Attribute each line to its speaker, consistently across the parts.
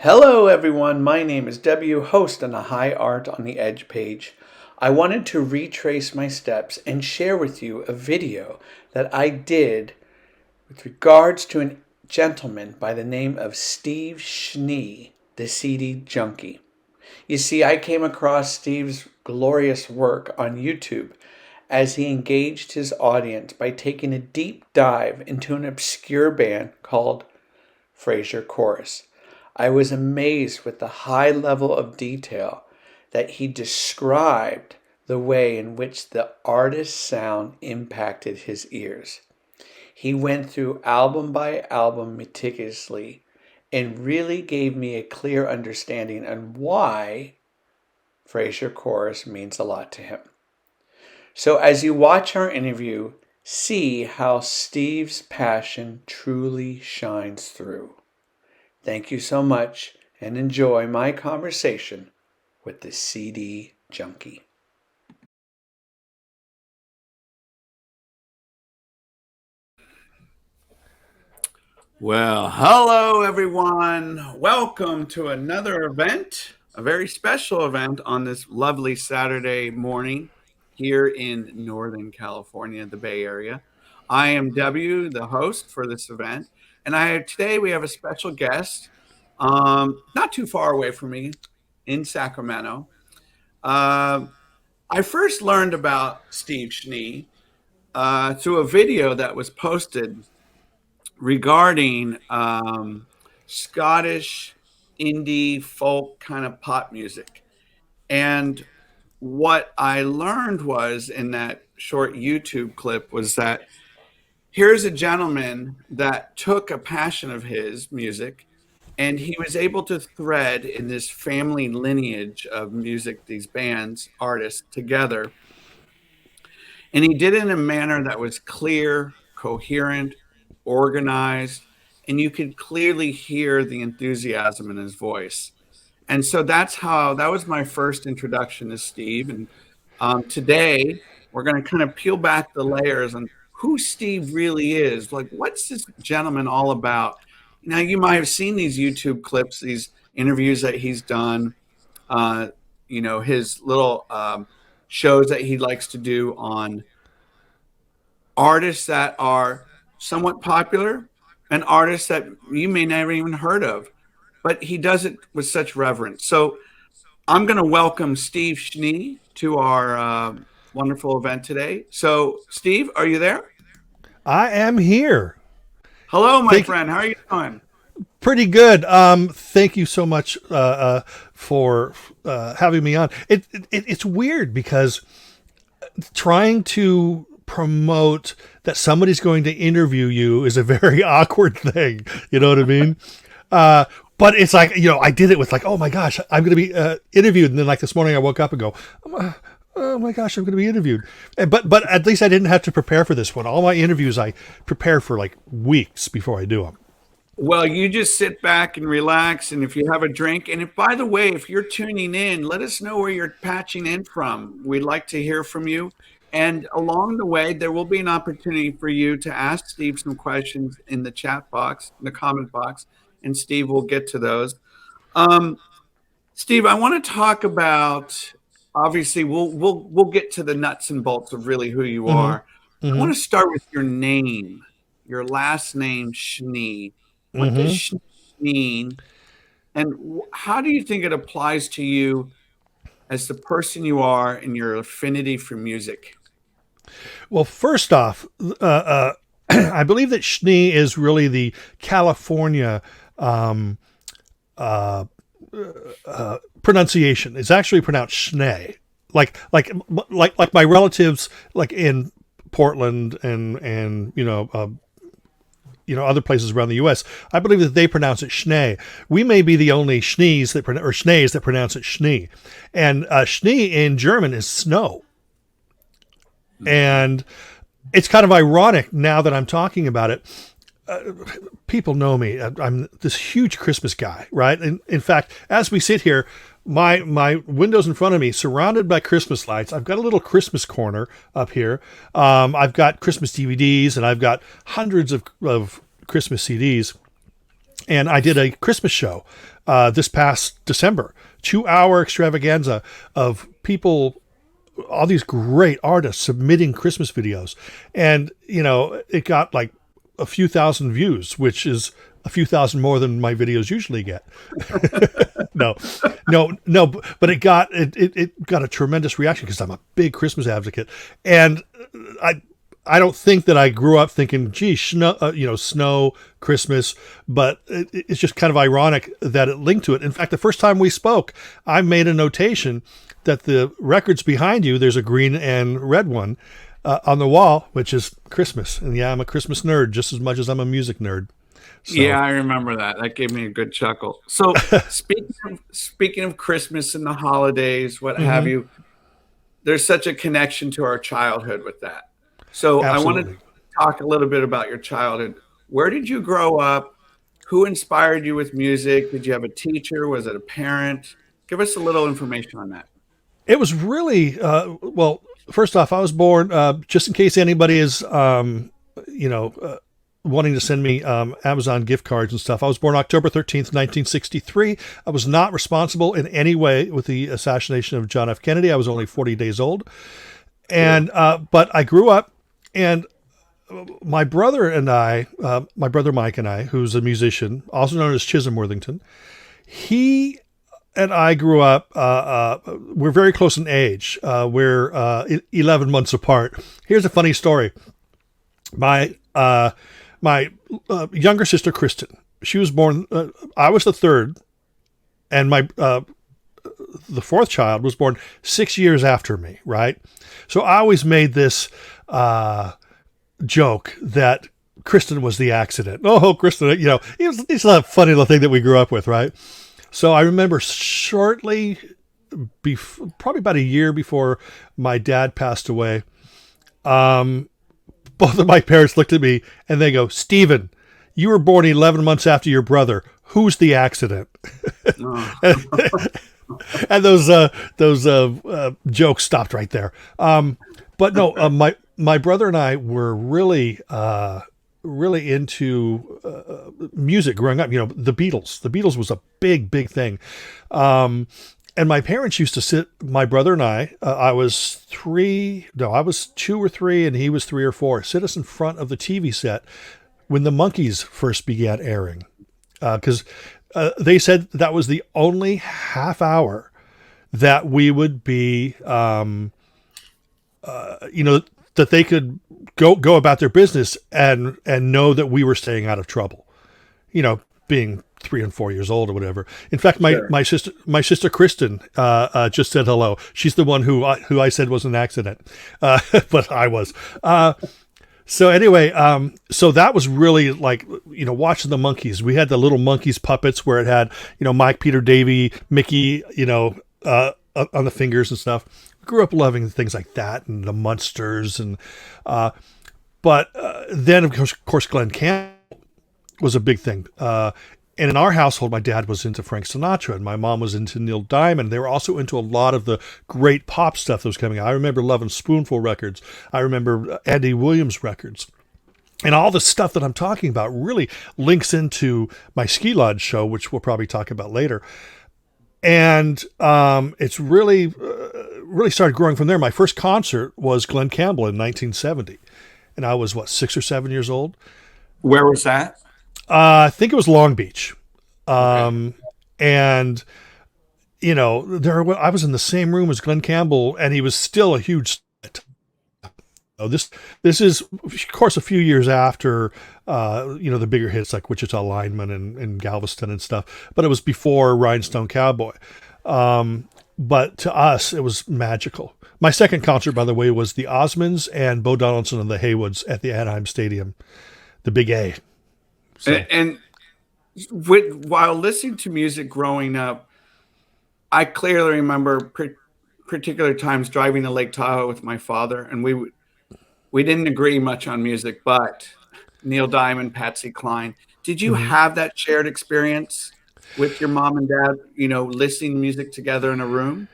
Speaker 1: Hello, everyone. My name is W, host on the High Art on the Edge page. I wanted to retrace my steps and share with you a video that I did with regards to a gentleman by the name of Steve Schnee, the CD junkie. You see, I came across Steve's glorious work on YouTube as he engaged his audience by taking a deep dive into an obscure band called Fraser Chorus. I was amazed with the high level of detail that he described the way in which the artist's sound impacted his ears. He went through album by album meticulously and really gave me a clear understanding on why Fraser Chorus means a lot to him. So as you watch our interview, see how Steve's passion truly shines through. Thank you so much and enjoy my conversation with the CD junkie. Well, hello everyone. Welcome to another event, a very special event on this lovely Saturday morning here in Northern California, the Bay Area. I am W, the host for this event, and today we have a special guest, not too far away from me, in Sacramento. I first learned about Steve Schnee through a video that was posted regarding Scottish indie folk kind of pop music. And what I learned was in that short YouTube clip was that here's a gentleman that took a passion of his music and he was able to thread in this family lineage of music, these bands, artists together. And he did it in a manner that was clear, coherent, organized, and you could clearly hear the enthusiasm in his voice. And so that was my first introduction to Steve. And today we're going to kind of peel back the layers on who Steve really is. Like, what's this gentleman all about? Now, you might have seen these YouTube clips, these interviews that he's done, his little shows that he likes to do on artists that are somewhat popular and artists that you may never even heard of. But he does it with such reverence. So I'm going to welcome Steve Schnee to our wonderful event today. So, Steve, are you there?
Speaker 2: I am here.
Speaker 1: Hello, my friend. How are you doing?
Speaker 2: Pretty good. Thank you so much for having me on. It's weird because trying to promote that somebody's going to interview you is a very awkward thing. You know what I mean? But it's like, I did it with like, oh my gosh, I'm going to be interviewed. And then like this morning I woke up and go, oh my gosh, I'm going to be interviewed. But at least I didn't have to prepare for this one. All my interviews, I prepare for like weeks before I do them.
Speaker 1: Well, you just sit back and relax. And if you have a drink, and by the way, if you're tuning in, let us know where you're patching in from. We'd like to hear from you. And along the way, there will be an opportunity for you to ask Steve some questions in the chat box, in the comment box, and Steve will get to those. Steve, I want to talk about. Obviously, we'll get to the nuts and bolts of really who you are.
Speaker 2: Mm-hmm.
Speaker 1: I want to start with your name, your last name, Schnee. What does Schnee mean, and how do you think it applies to you as the person you are and your affinity for music?
Speaker 2: Well, first off, I believe that Schnee is really the California pronunciation. It's actually pronounced Schnee. Like my relatives, like in Portland and other places around the U.S. I believe that they pronounce it Schnee. We may be the only Schnees that pronounce it Schnee, and Schnee in German is snow. And it's kind of ironic now that I'm talking about it. People know me. I'm this huge Christmas guy, right? And in fact, as we sit here, my windows in front of me, surrounded by Christmas lights. I've got a little Christmas corner up here. I've got Christmas DVDs, and I've got hundreds of Christmas CDs. And I did a Christmas show this past December, 2 hour extravaganza of people, all these great artists submitting Christmas videos. And, it got like a few thousand views, which is a few thousand more than my videos usually get. no, no, but it got a tremendous reaction because I'm a big Christmas advocate. And I, I don't think that I grew up thinking, gee, snow, Christmas, but it's just kind of ironic that it linked to it. In fact, the first time we spoke, I made a notation that the records behind you, there's a green and red one on the wall, which is Christmas. And yeah, I'm a Christmas nerd just as much as I'm a music nerd. So,
Speaker 1: Yeah, I remember that. That gave me a good chuckle. So speaking of Christmas and the holidays, what have
Speaker 2: mhm,
Speaker 1: you, there's such a connection to our childhood with that. So I want to
Speaker 2: absolutely.
Speaker 1: talk a little bit about your childhood. Where did you grow up? Who inspired you with music? Did you have a teacher? Was it a parent? Give us a little information on that.
Speaker 2: It was really, well, first off, I was born, just in case anybody is, you know, uh, wanting to send me Amazon gift cards and stuff. I was born October 13th, 1963. I was not responsible in any way with the assassination of John F. Kennedy. I was only 40 days old.
Speaker 1: Sure.
Speaker 2: And, but I grew up, and my brother and I, my brother Mike and I, who's a musician, also known as Chisholm Worthington, he and I grew up. We're very close in age. We're 11 months apart. Here's a funny story. My my younger sister Kristen. She was born. I was the third, and my the fourth child was born 6 years after me. Right. So I always made this joke that Kristen was the accident. Oh, Kristen, it's a funny little thing that we grew up with, right? So I remember shortly, probably about a year before my dad passed away, both of my parents looked at me and they go, Stephen, you were born 11 months after your brother. Who's the accident?
Speaker 1: Oh,
Speaker 2: And those jokes stopped right there. But no, my brother and I were really into music growing up. The Beatles. The Beatles was a big thing. And my parents used to sit. My brother and I was three. No, I was two or three, and he was three or four. Sit us in front of the TV set when the Monkees first began airing, because they said that was the only half hour that we would be, that they could go about their business and know that we were staying out of trouble. Being 3 and 4 years old or whatever. In fact, my
Speaker 1: sure.
Speaker 2: my sister Kristen just said hello. She's the one who I said was an accident, but I was. So anyway, so that was really like, watching the Monkees. We had the little Monkees puppets where it had, Mike, Peter, Davy, Mickey, on the fingers and stuff. Grew up loving things like that and the Munsters but then of course Glenn Campbell was a big thing. And in our household, my dad was into Frank Sinatra and my mom was into Neil Diamond. They were also into a lot of the great pop stuff that was coming out. I remember loving Spoonful records. I remember Andy Williams records. And all the stuff that I'm talking about really links into my Ski Lodge show, which we'll probably talk about later. And it's really started growing from there. My first concert was Glenn Campbell in 1970. And I was, 6 or 7 years old.
Speaker 1: Where was that?
Speaker 2: I think it was Long Beach.
Speaker 1: Okay.
Speaker 2: And I was in the same room as Glenn Campbell, and he was still a huge. This is, of course, a few years after, the bigger hits like Wichita Lineman and Galveston and stuff. But it was before Rhinestone Cowboy. But to us, it was magical. My second concert, by the way, was the Osmonds and Bo Donaldson and the Haywoods at the Anaheim Stadium, the Big A. So.
Speaker 1: And while listening to music growing up, I clearly remember particular times driving to Lake Tahoe with my father, and we didn't agree much on music, but Neil Diamond, Patsy Cline. Did you
Speaker 2: Mhm.
Speaker 1: have that shared experience with your mom and dad? Listening to music together in a room.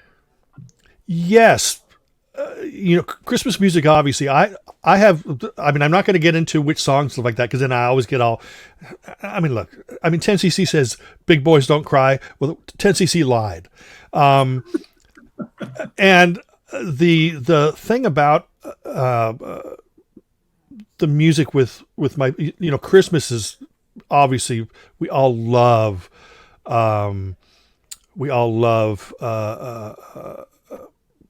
Speaker 2: Yes, Christmas music, obviously, I mean, I'm not going to get into which songs, stuff like that, because then I always get all, I mean, look, 10cc says big boys don't cry. Well, 10cc lied. And the thing about, the music with my, Christmas is obviously, we all love, we all love,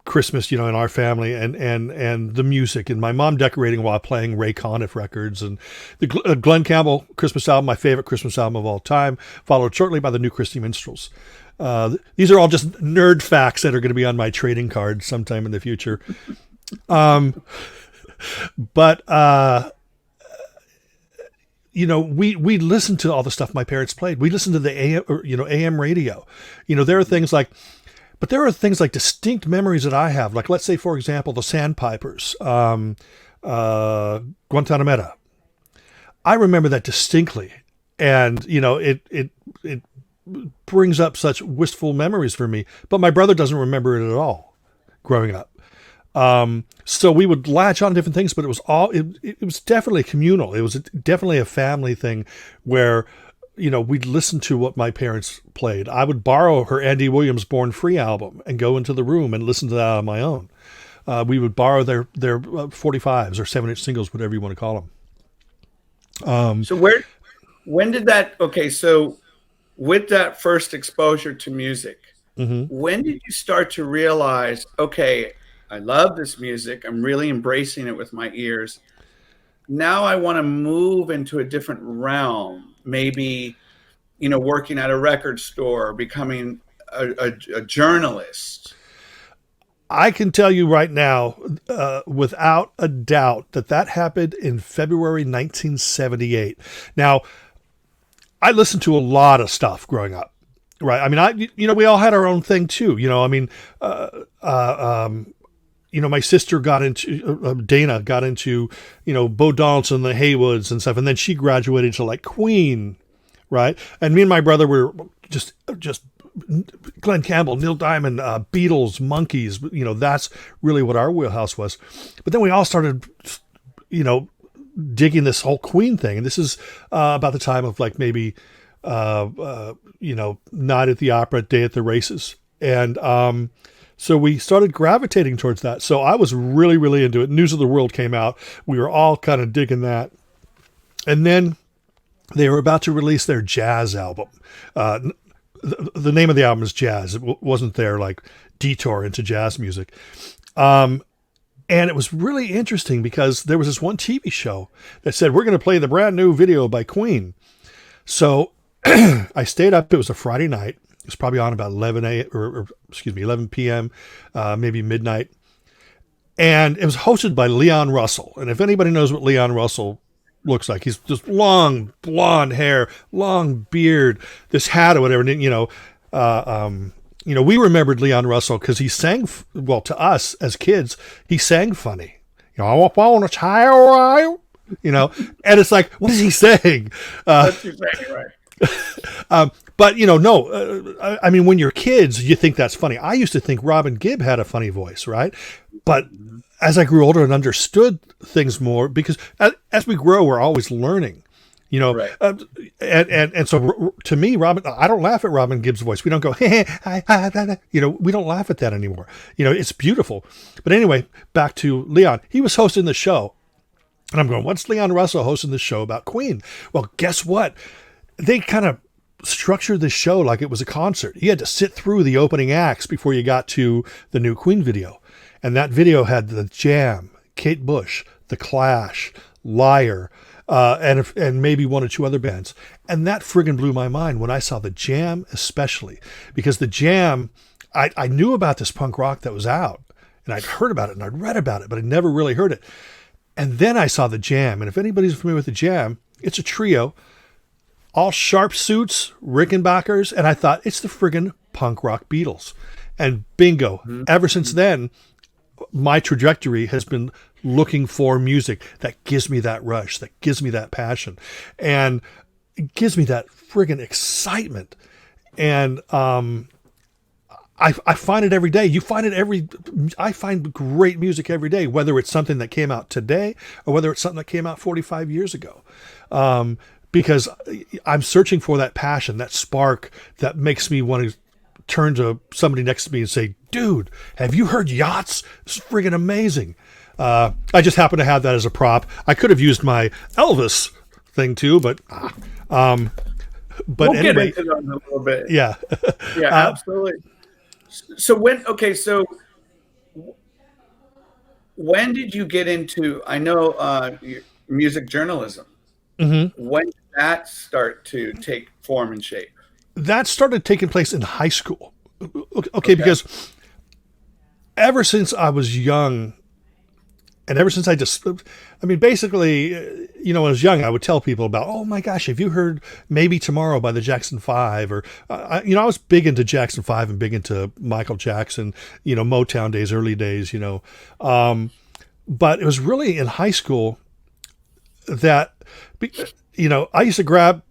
Speaker 2: Christmas, in our family, and the music, and my mom decorating while playing Ray Conniff records, and the Glenn Campbell Christmas album, my favorite Christmas album of all time, followed shortly by the New Christy Minstrels. These are all just nerd facts that are going to be on my trading card sometime in the future. But we listened to all the stuff my parents played. We listened to the AM radio. There are things like distinct memories that I have. Like, let's say, for example, the Sandpipers, Guantanamera. I remember that distinctly. And, it brings up such wistful memories for me. But my brother doesn't remember it at all growing up. So we would latch on to different things, but it was definitely communal. It was definitely a family thing where, we'd listen to what my parents played. I would borrow her Andy Williams Born Free album and go into the room and listen to that on my own. We would borrow their 45s or 7-inch singles, whatever you want to call them.
Speaker 1: When did that, so with that first exposure to music, when did you start to realize, okay, I love this music, I'm really embracing it with my ears, now I want to move into a different realm, maybe, working at a record store, becoming a journalist?
Speaker 2: I can tell you right now, without a doubt, that happened in February 1978. Now, I listened to a lot of stuff growing up, right? I mean, we all had our own thing too. My sister got into, Dana got into, Bo Donaldson, the Haywoods and stuff. And then she graduated to like Queen, right? And me and my brother were just Glenn Campbell, Neil Diamond, Beatles, Monkees, that's really what our wheelhouse was. But then we all started, digging this whole Queen thing. And this is about the time of like maybe, Night at the Opera, Day at the Races. And, so we started gravitating towards that. So I was really, really into it. News of the World came out. We were all kind of digging that. And then they were about to release their jazz album. The name of the album is Jazz. It wasn't their like detour into jazz music. And it was really interesting because there was this one TV show that said, we're going to play the brand new video by Queen. So I stayed up. It was a Friday night. It was probably on about 11 p.m., maybe midnight. And it was hosted by Leon Russell. And if anybody knows what Leon Russell looks like, he's just long blonde hair, long beard, this hat or whatever. And, we remembered Leon Russell because he sang, to us as kids, he sang funny. I want a child, and it's like, what is he saying?
Speaker 1: That's exactly right.
Speaker 2: But, I mean, when you're kids, you think that's funny. I used to think Robin Gibb had a funny voice, right? But as I grew older and understood things more, because as we grow, we're always learning,
Speaker 1: Right.
Speaker 2: And so to me, I don't laugh at Robin Gibb's voice. We don't go, hey, we don't laugh at that anymore. It's beautiful. But anyway, back to Leon. He was hosting the show. And I'm going, what's Leon Russell hosting this show about Queen? Well, guess what? They kind of structured the show like it was a concert. You had to sit through the opening acts before you got to the new Queen video. And that video had The Jam, Kate Bush, The Clash, Liar, and maybe one or two other bands. And that friggin' blew my mind when I saw The Jam especially. Because The Jam, I knew about this punk rock that was out. And I'd heard about it and I'd read about it, but I never really heard it. And then I saw The Jam. And if anybody's familiar with The Jam, it's a trio, all sharp suits, Rickenbackers, and I thought, it's the friggin' punk rock Beatles. And bingo. Mm-hmm. Ever since then, my trajectory has been looking for music that gives me that rush, that gives me that passion, and it gives me that friggin' excitement. And I find it every day. I find great music every day, whether it's something that came out today or whether it's something that came out 45 years ago. Because I'm searching for that passion, that spark that makes me want to turn to somebody next to me and say, dude, have you heard Yachts? It's friggin' amazing. I just happen to have that as a prop. I could have used my Elvis thing too, but
Speaker 1: we'll
Speaker 2: anyway,
Speaker 1: get into that in a little bit.
Speaker 2: Yeah.
Speaker 1: Yeah, absolutely. So when did you get into, I know, music journalism?
Speaker 2: Mm-hmm.
Speaker 1: When did that start to take form and shape?
Speaker 2: That started taking place in high school. Okay, because ever since I was young, and ever since basically, when I was young, I would tell people about, oh my gosh, have you heard Maybe Tomorrow by the Jackson 5? Or, I was big into Jackson 5 and big into Michael Jackson, Motown days, early days, but it was really in high school that, I used to grab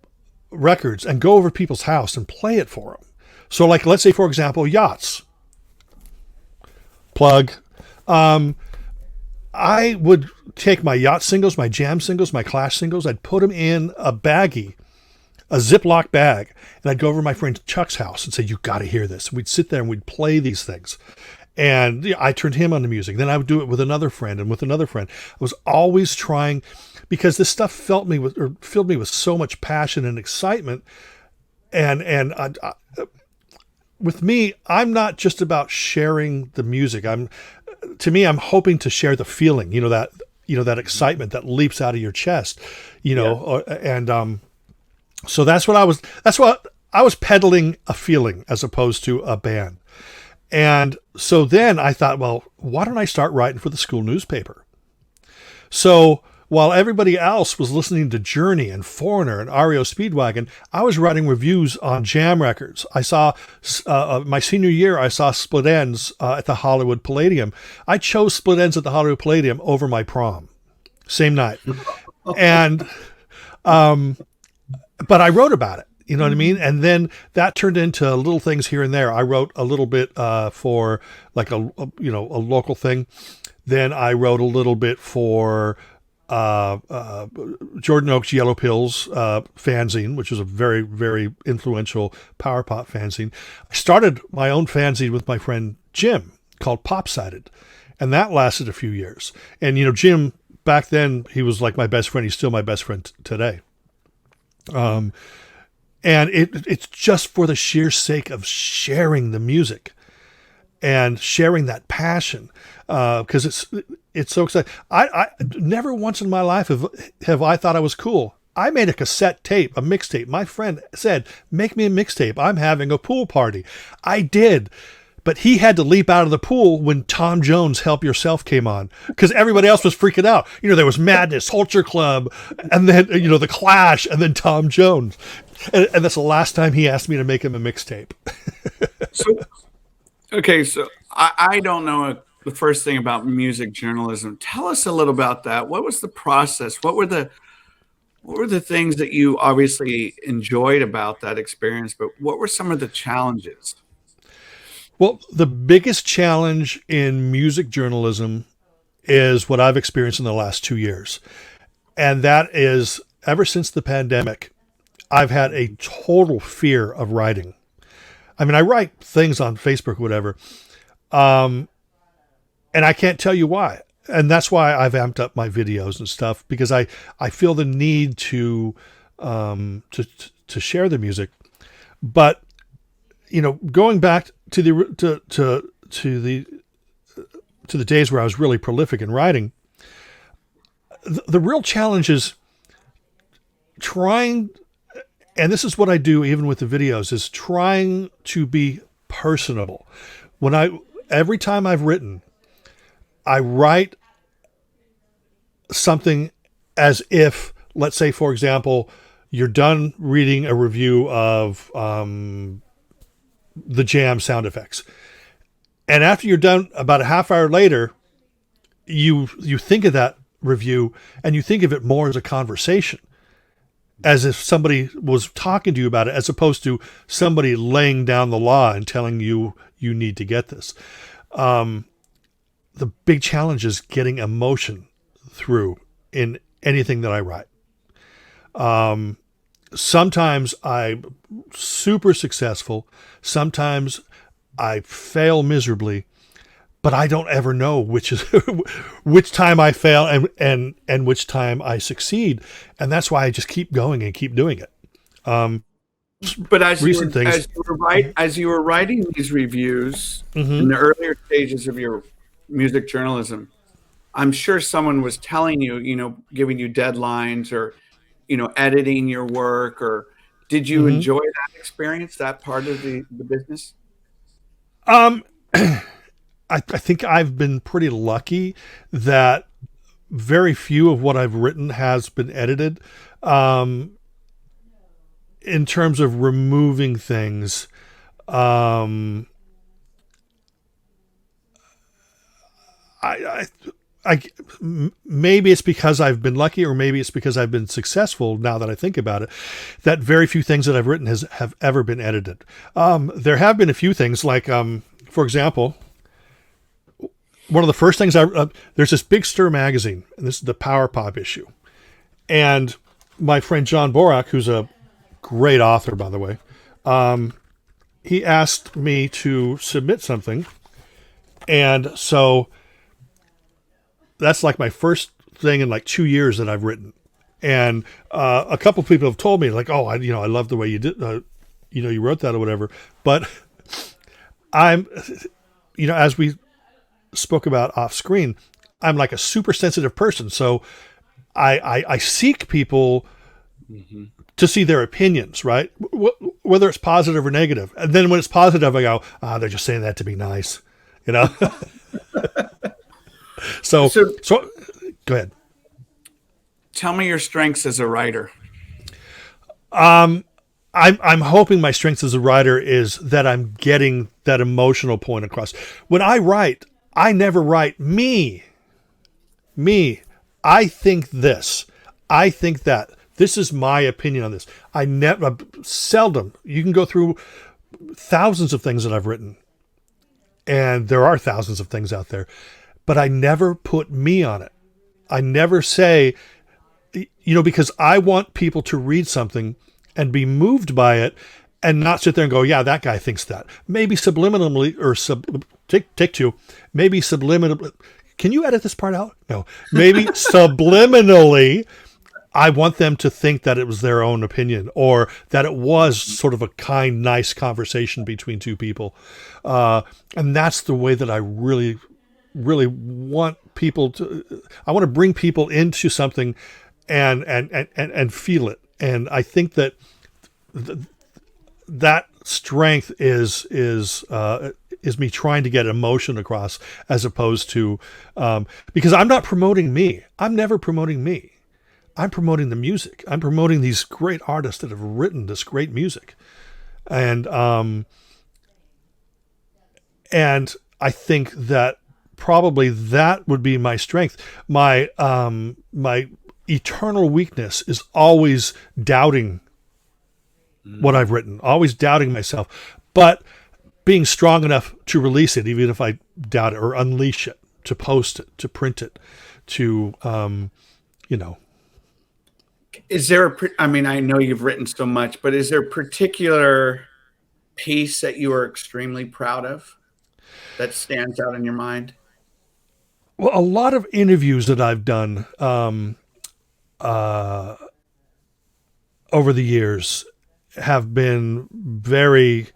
Speaker 2: records and go over people's house and play it for them. So like, let's say, for example, Yachts. Plug. I would take my Yacht singles, my Jam singles, my Clash singles, I'd put them in a baggie, a Ziploc bag, and I'd go over to my friend Chuck's house and say, you got to hear this. We'd sit there and we'd play these things. And I turned him on to music. Then I would do it with another friend and with another friend. I was always trying, because this stuff filled me with so much passion and excitement. And with me, I'm not just about sharing the music. I'm hoping to share the feeling, that excitement that leaps out of your chest, so that's what I was peddling, a feeling as opposed to a band. And so then I thought, well, why don't I start writing for the school newspaper? So while everybody else was listening to Journey and Foreigner and REO Speedwagon, I was writing reviews on jam records. I saw, my senior year, I saw Split Enz at the Hollywood Palladium. I chose Split Enz at the Hollywood Palladium over my prom, same night. And, but I wrote about it. You know what I mean? And then that turned into little things here and there. I wrote a little bit for like a local thing. Then I wrote a little bit for Jordan Oak's Yellow Pills fanzine, which was a very, very influential power pop fanzine. I started my own fanzine with my friend Jim called Popsided, and that lasted a few years. And, Jim, back then, he was like my best friend. He's still my best friend today. And it's just for the sheer sake of sharing the music and sharing that passion, because it's so exciting. I never once in my life have I thought I was cool. I made a cassette tape, a mixtape. My friend said, make me a mixtape. I'm having a pool party. I did. But he had to leap out of the pool when Tom Jones' Help Yourself came on, because everybody else was freaking out. There was Madness, Culture Club, and then, The Clash, and then Tom Jones. And that's the last time he asked me to make him a mixtape.
Speaker 1: So I don't know the first thing about music journalism. Tell us a little about that. What was the process? What were the things that you obviously enjoyed about that experience, but what were some of the challenges?
Speaker 2: Well, the biggest challenge in music journalism is what I've experienced in the last 2 years. And that is, ever since the pandemic, I've had a total fear of writing. I mean, I write things on Facebook or whatever, and I can't tell you why. And that's why I've amped up my videos and stuff, because I feel the need to share the music. But going back to the days where I was really prolific in writing, the real challenge is trying, and this is what I do even with the videos, is trying to be personable. Every time I've written, I write something as if, let's say, for example, you're done reading a review of the Jam sound effects. And after you're done, about a half hour later, you think of that review and you think of it more as a conversation, as if somebody was talking to you about it, as opposed to somebody laying down the law and telling you, You need to get this. The big challenge is getting emotion through in anything that I write. Sometimes I'm super successful. Sometimes I fail miserably, but I don't ever know which is which time I fail and which time I succeed. And that's why I just keep going and keep doing it.
Speaker 1: But as you were writing these reviews in the earlier stages of your music journalism, I'm sure someone was telling you, giving you deadlines or, editing your work, or did you enjoy that experience, that part of the business?
Speaker 2: I think I've been pretty lucky that very few of what I've written has been edited. In terms of removing things, maybe it's because I've been lucky, or maybe it's because I've been successful. Now that I think about it, that very few things that I've written have ever been edited. There have been a few things, like, for example, one of the first things there's this Big Stir magazine, and this is the Power Pop issue. And my friend John Borak, who's a great author, by the way, he asked me to submit something. And so that's like my first thing in like 2 years that I've written. And a couple of people have told me, like, oh, I love the way you did, you wrote that or whatever. But I'm, as we spoke about off screen, I'm like a super sensitive person. So I seek people to see their opinions, right? Whether it's positive or negative. And then when it's positive, I go, they're just saying that to be nice, So go ahead.
Speaker 1: Tell me your strengths as a writer.
Speaker 2: I'm hoping my strength as a writer is that I'm getting that emotional point across. When I write, I never write me. I think this. I think that. This is my opinion on this. Seldom. You can go through thousands of things that I've written, and there are thousands of things out there, but I never put me on it. I never say, because I want people to read something and be moved by it and not sit there and go, yeah, that guy thinks that. Maybe subliminally, or take two, maybe subliminally. Can you edit this part out? No. Maybe subliminally, I want them to think that it was their own opinion, or that it was sort of a kind, nice conversation between two people. And that's the way that I really, really want people to, I want to bring people into something and feel it. And I think that that strength is me trying to get emotion across, as opposed to, because I'm not promoting me. I'm never promoting me. I'm promoting the music. I'm promoting these great artists that have written this great music. And I think that probably that would be my strength. My eternal weakness is always doubting what I've written, always doubting myself, but being strong enough to release it, even if I doubt it, or unleash it, to post it, to print it, to,
Speaker 1: Is there I know you've written so much, but is there a particular piece that you are extremely proud of that stands out in your mind?
Speaker 2: Well, a lot of interviews that I've done over the years have been very,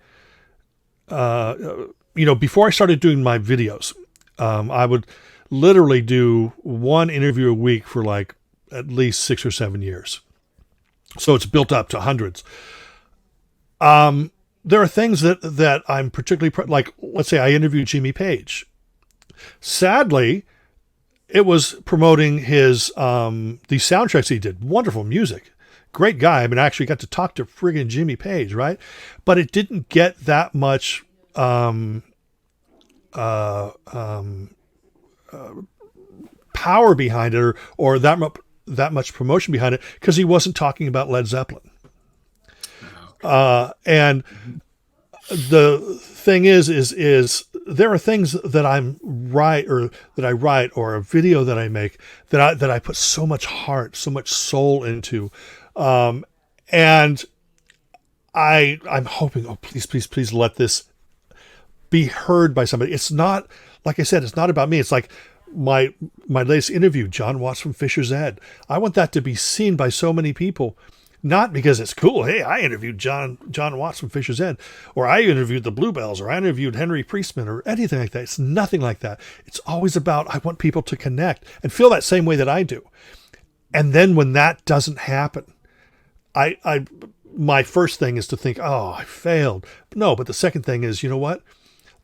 Speaker 2: before I started doing my videos, I would literally do one interview a week for like at least 6 or 7 years. So it's built up to hundreds. There are things that I'm particularly like, let's say I interviewed Jimmy Page. Sadly, it was promoting his these soundtracks he did. Wonderful music. Great guy. I actually got to talk to friggin' Jimmy Page, right? But it didn't get that much power behind it, or that much promotion behind it, because he wasn't talking about Led Zeppelin. And The thing is there are things that I'm write or that I write or a video that I make that I put so much heart, so much soul into, and I'm hoping, oh please let this be heard by somebody. It's not, like I said, it's not about me. It's like my latest interview, John Watts from Fisher's Ed. I want that to be seen by so many people, not because it's cool. Hey, I interviewed John Watts from Fisher's Ed, or I interviewed the Bluebells, or I interviewed Henry Priestman, or anything like that. It's nothing like that. It's always about, I want people to connect and feel that same way that I do. And then when that doesn't happen, I my first thing is to think, oh, I failed. No, but the second thing is, you know what?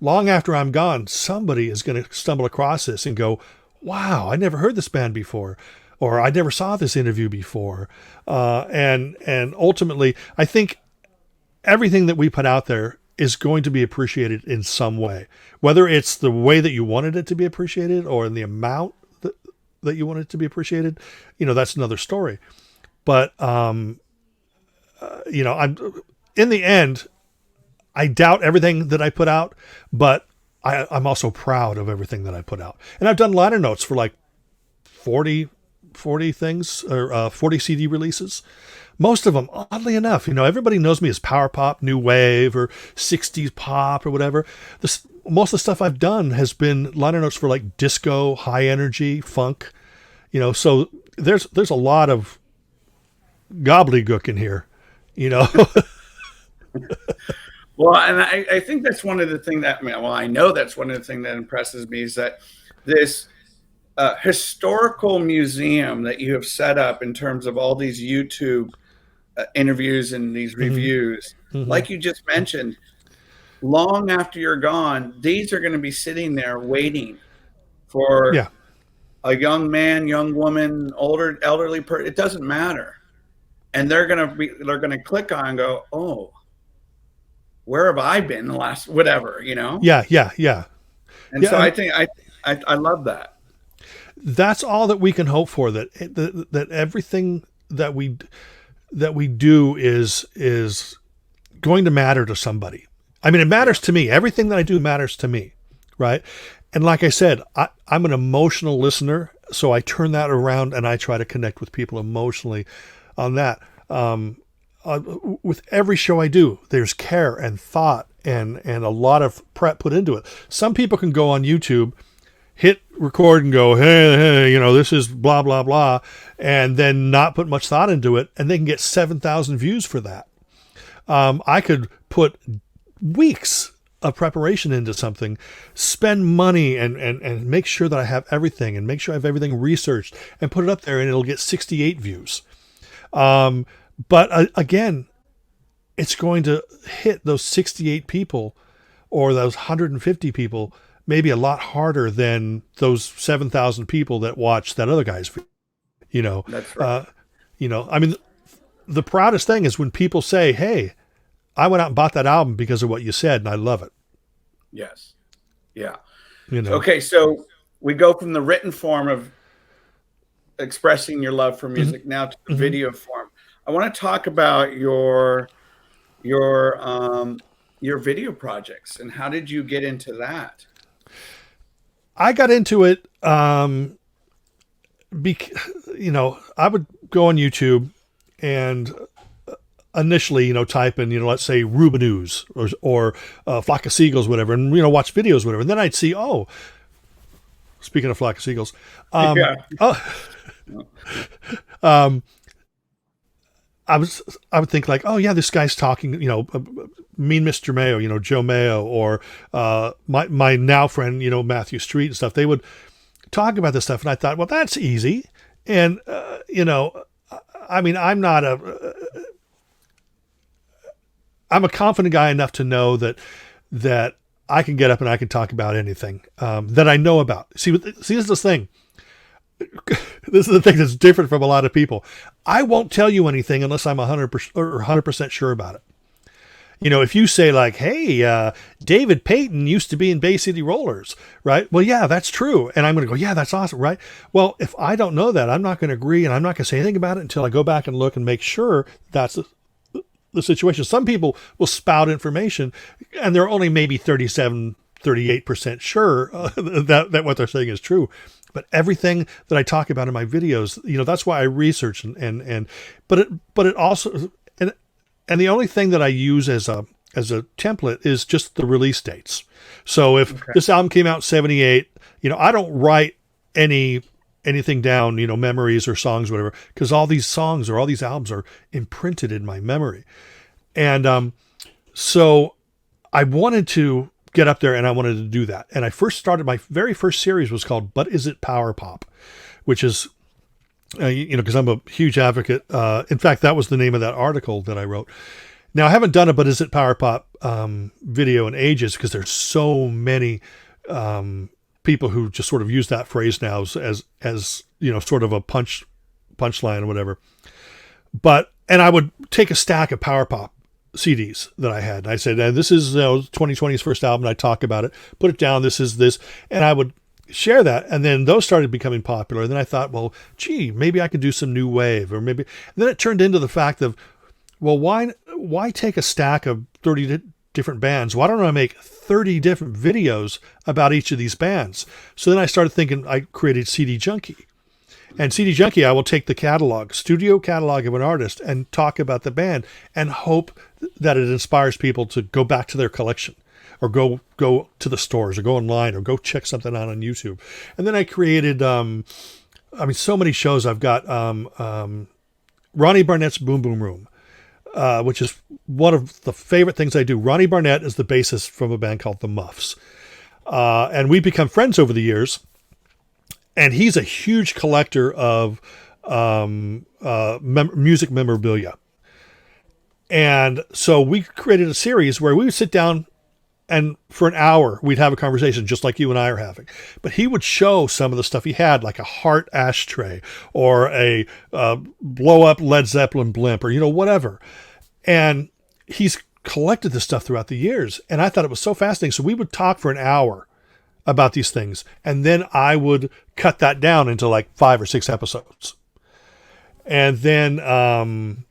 Speaker 2: Long after I'm gone, somebody is going to stumble across this and go, wow, I never heard this band before, or I never saw this interview before. And ultimately, I think everything that we put out there is going to be appreciated in some way, whether it's the way that you wanted it to be appreciated or in the amount that you wanted it to be appreciated. That's another story. But, I'm in the end, I doubt everything that I put out, but I'm also proud of everything that I put out. And I've done liner notes for like 40 things, or 40 CD releases. Most of them, oddly enough, everybody knows me as power pop, new wave, or 60s pop, or whatever. Most of the stuff I've done has been liner notes for like disco, high energy, funk. So there's a lot of gobbledygook in here,
Speaker 1: Well, and I think that's one of the things that, I know that's one of the things that impresses me is that this historical museum that you have set up in terms of all these YouTube interviews and these reviews, like you just mentioned, long after you're gone, these are going to be sitting there waiting for a young man, young woman, elderly person. It doesn't matter. And they're going to click on and go, oh, where have I been the last whatever,
Speaker 2: Yeah.
Speaker 1: And so I think I love that.
Speaker 2: That's all that we can hope for, that everything that we do is going to matter to somebody. I mean, it matters to me. Everything that I do matters to me, right? And like I said, I'm an emotional listener, so I turn that around and I try to connect with people emotionally on that. With every show I do, there's care and thought and a lot of prep put into it. Some people can go on YouTube, hit record and go, hey, this is blah, blah, blah, and then not put much thought into it, and they can get 7,000 views for that. I could put weeks of preparation into something, spend money and make sure that I have everything and make sure I have everything researched and put it up there, and it'll get 68 views. But again, it's going to hit those 68 people or those 150 people maybe a lot harder than those 7,000 people that watch that other guy's video.
Speaker 1: That's right.
Speaker 2: I mean, the proudest thing is when people say, hey, I went out and bought that album because of what you said, and I love it.
Speaker 1: Yes. Yeah. Okay, so we go from the written form of expressing your love for music now to the video form. I want to talk about your video projects and how did you get into that?
Speaker 2: I got into it, I would go on YouTube and initially, type in, let's say Ruba News or Flock of Seagulls, whatever, and, watch videos, whatever. And then I'd see, speaking of Flock of Seagulls, I would think like, oh yeah, this guy's talking, Mean Mr. Mayo, Joe Mayo, or my now friend, Matthew Street and stuff. They would talk about this stuff, and I thought, well, that's easy. And I'm a confident guy enough to know that I can get up and I can talk about anything that I know about. See, this is the thing. This is the thing that's different from a lot of people. I won't tell you anything unless I'm 100% sure about it. If you say like, hey, David Payton used to be in Bay City Rollers, right? Well, yeah, that's true. And I'm going to go, yeah, that's awesome, right? Well, if I don't know that, I'm not going to agree, and I'm not going to say anything about it until I go back and look and make sure that's the situation. Some people will spout information and they're only maybe 38% sure that what they're saying is true. But everything that I talk about in my videos, that's why I research but it also, and the only thing that I use as a template is just the release dates. So if this album came out in 78, I don't write anything down, memories or songs, whatever, because all these songs or all these albums are imprinted in my memory. And so I wanted to get up there and I wanted to do that. And I first started, my very first series was called But Is It Power Pop, which is, because I'm a huge advocate. In fact, that was the name of that article that I wrote. Now, I haven't done a But Is It Power Pop video in ages because there's so many people who just sort of use that phrase now as sort of a punchline or whatever. And I would take a stack of Power Pop CDs that I had. I said, this is 2020's first album. And I talk about it, put it down. This is this. And I would share that. And then those started becoming popular. And then I thought, well, gee, maybe I could do some new wave or maybe. And then it turned into the fact of, well, why take a stack of 30 different bands? Why don't I make 30 different videos about each of these bands? So then I started thinking, I created CD Junkie. And CD Junkie, I will take the studio catalog of an artist and talk about the band and hope that it inspires people to go back to their collection or go to the stores or go online or go check something out on YouTube. And then I created, so many shows. I've got Ronnie Barnett's Boom Boom Room, which is one of the favorite things I do. Ronnie Barnett is the bassist from a band called The Muffs. And we've become friends over the years. And he's a huge collector of music memorabilia. And so we created a series where we would sit down and for an hour, we'd have a conversation just like you and I are having. But he would show some of the stuff he had, like a heart ashtray or a blow-up Led Zeppelin blimp or, whatever. And he's collected this stuff throughout the years. And I thought it was so fascinating. So we would talk for an hour about these things. And then I would cut that down into like 5 or 6 episodes. And then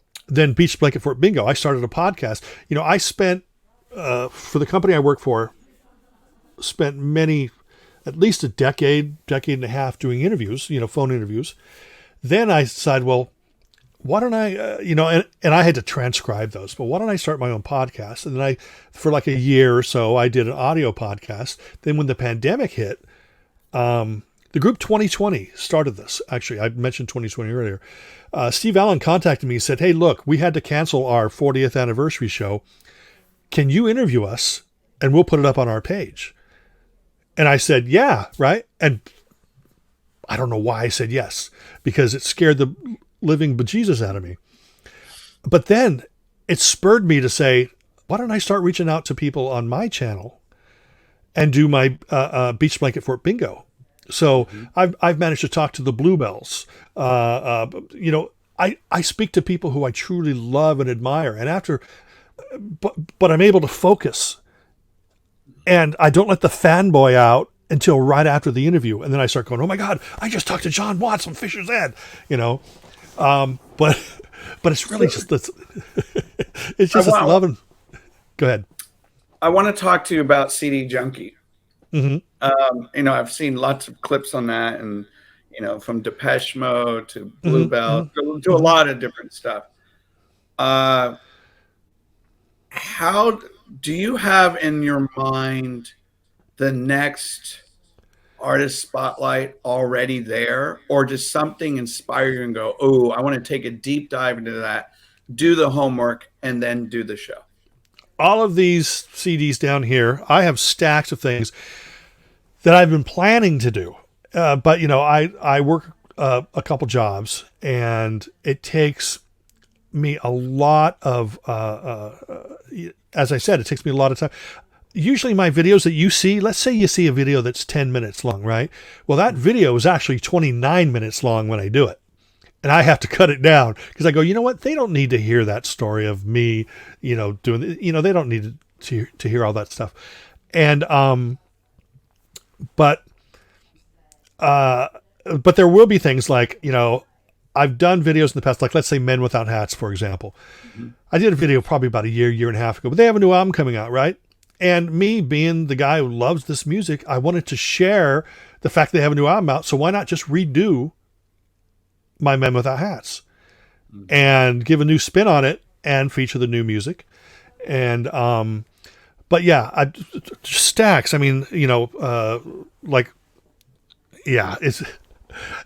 Speaker 2: Beach Blanket Fort Bingo, I started a podcast. I spent, for the company I work for, at least a decade and a half doing interviews, phone interviews. Then I decided, well, why don't I, and I had to transcribe those, but why don't I start my own podcast? And then for like a year or so, I did an audio podcast. Then when the pandemic hit, the group 2020 started this. Actually, I mentioned 2020 earlier. Steve Allen contacted me and said, hey, look, we had to cancel our 40th anniversary show. Can you interview us and we'll put it up on our page? And I said, yeah, right. And I don't know why I said yes, because it scared the living bejesus out of me. But then it spurred me to say, why don't I start reaching out to people on my channel and do my Beach Blanket Fort Bingo? So I've managed to talk to the Bluebells. I speak to people who I truly love and admire. And but I'm able to focus. And I don't let the fanboy out until right after the interview. And then I start going, oh my God, I just talked to John Watts on Fisher's End, but it's really just this, it's just this loving. Go ahead.
Speaker 1: I want to talk to you about CD Junkie.
Speaker 2: Mm-hmm.
Speaker 1: I've seen lots of clips on that, and from Depeche Mode to Bluebell to a lot of different stuff. How do you have in your mind the next artist spotlight already there, or does something inspire you and go, oh, I want to take a deep dive into that, do the homework, and then do the show?
Speaker 2: All of these CDs down here, I have stacks of things that I've been planning to do. But, I work a couple jobs, and it takes me a lot of, as I said, it takes me a lot of time. Usually my videos that you see, let's say you see a video that's 10 minutes long, right? Well, that video is actually 29 minutes long when I do it. And I have to cut it down because I go, you know what? They don't need to hear that story of me, doing, they don't need to hear all that stuff. And, but there will be things like, I've done videos in the past, like let's say Men Without Hats, for example.
Speaker 1: Mhm.
Speaker 2: I did a video probably about a year, year and a half ago, but they have a new album coming out, right? And me being the guy who loves this music, I wanted to share the fact they have a new album out. So why not just redo my Men Without Hats and give a new spin on it and feature the new music? And but yeah, stacks. I mean, like yeah, it's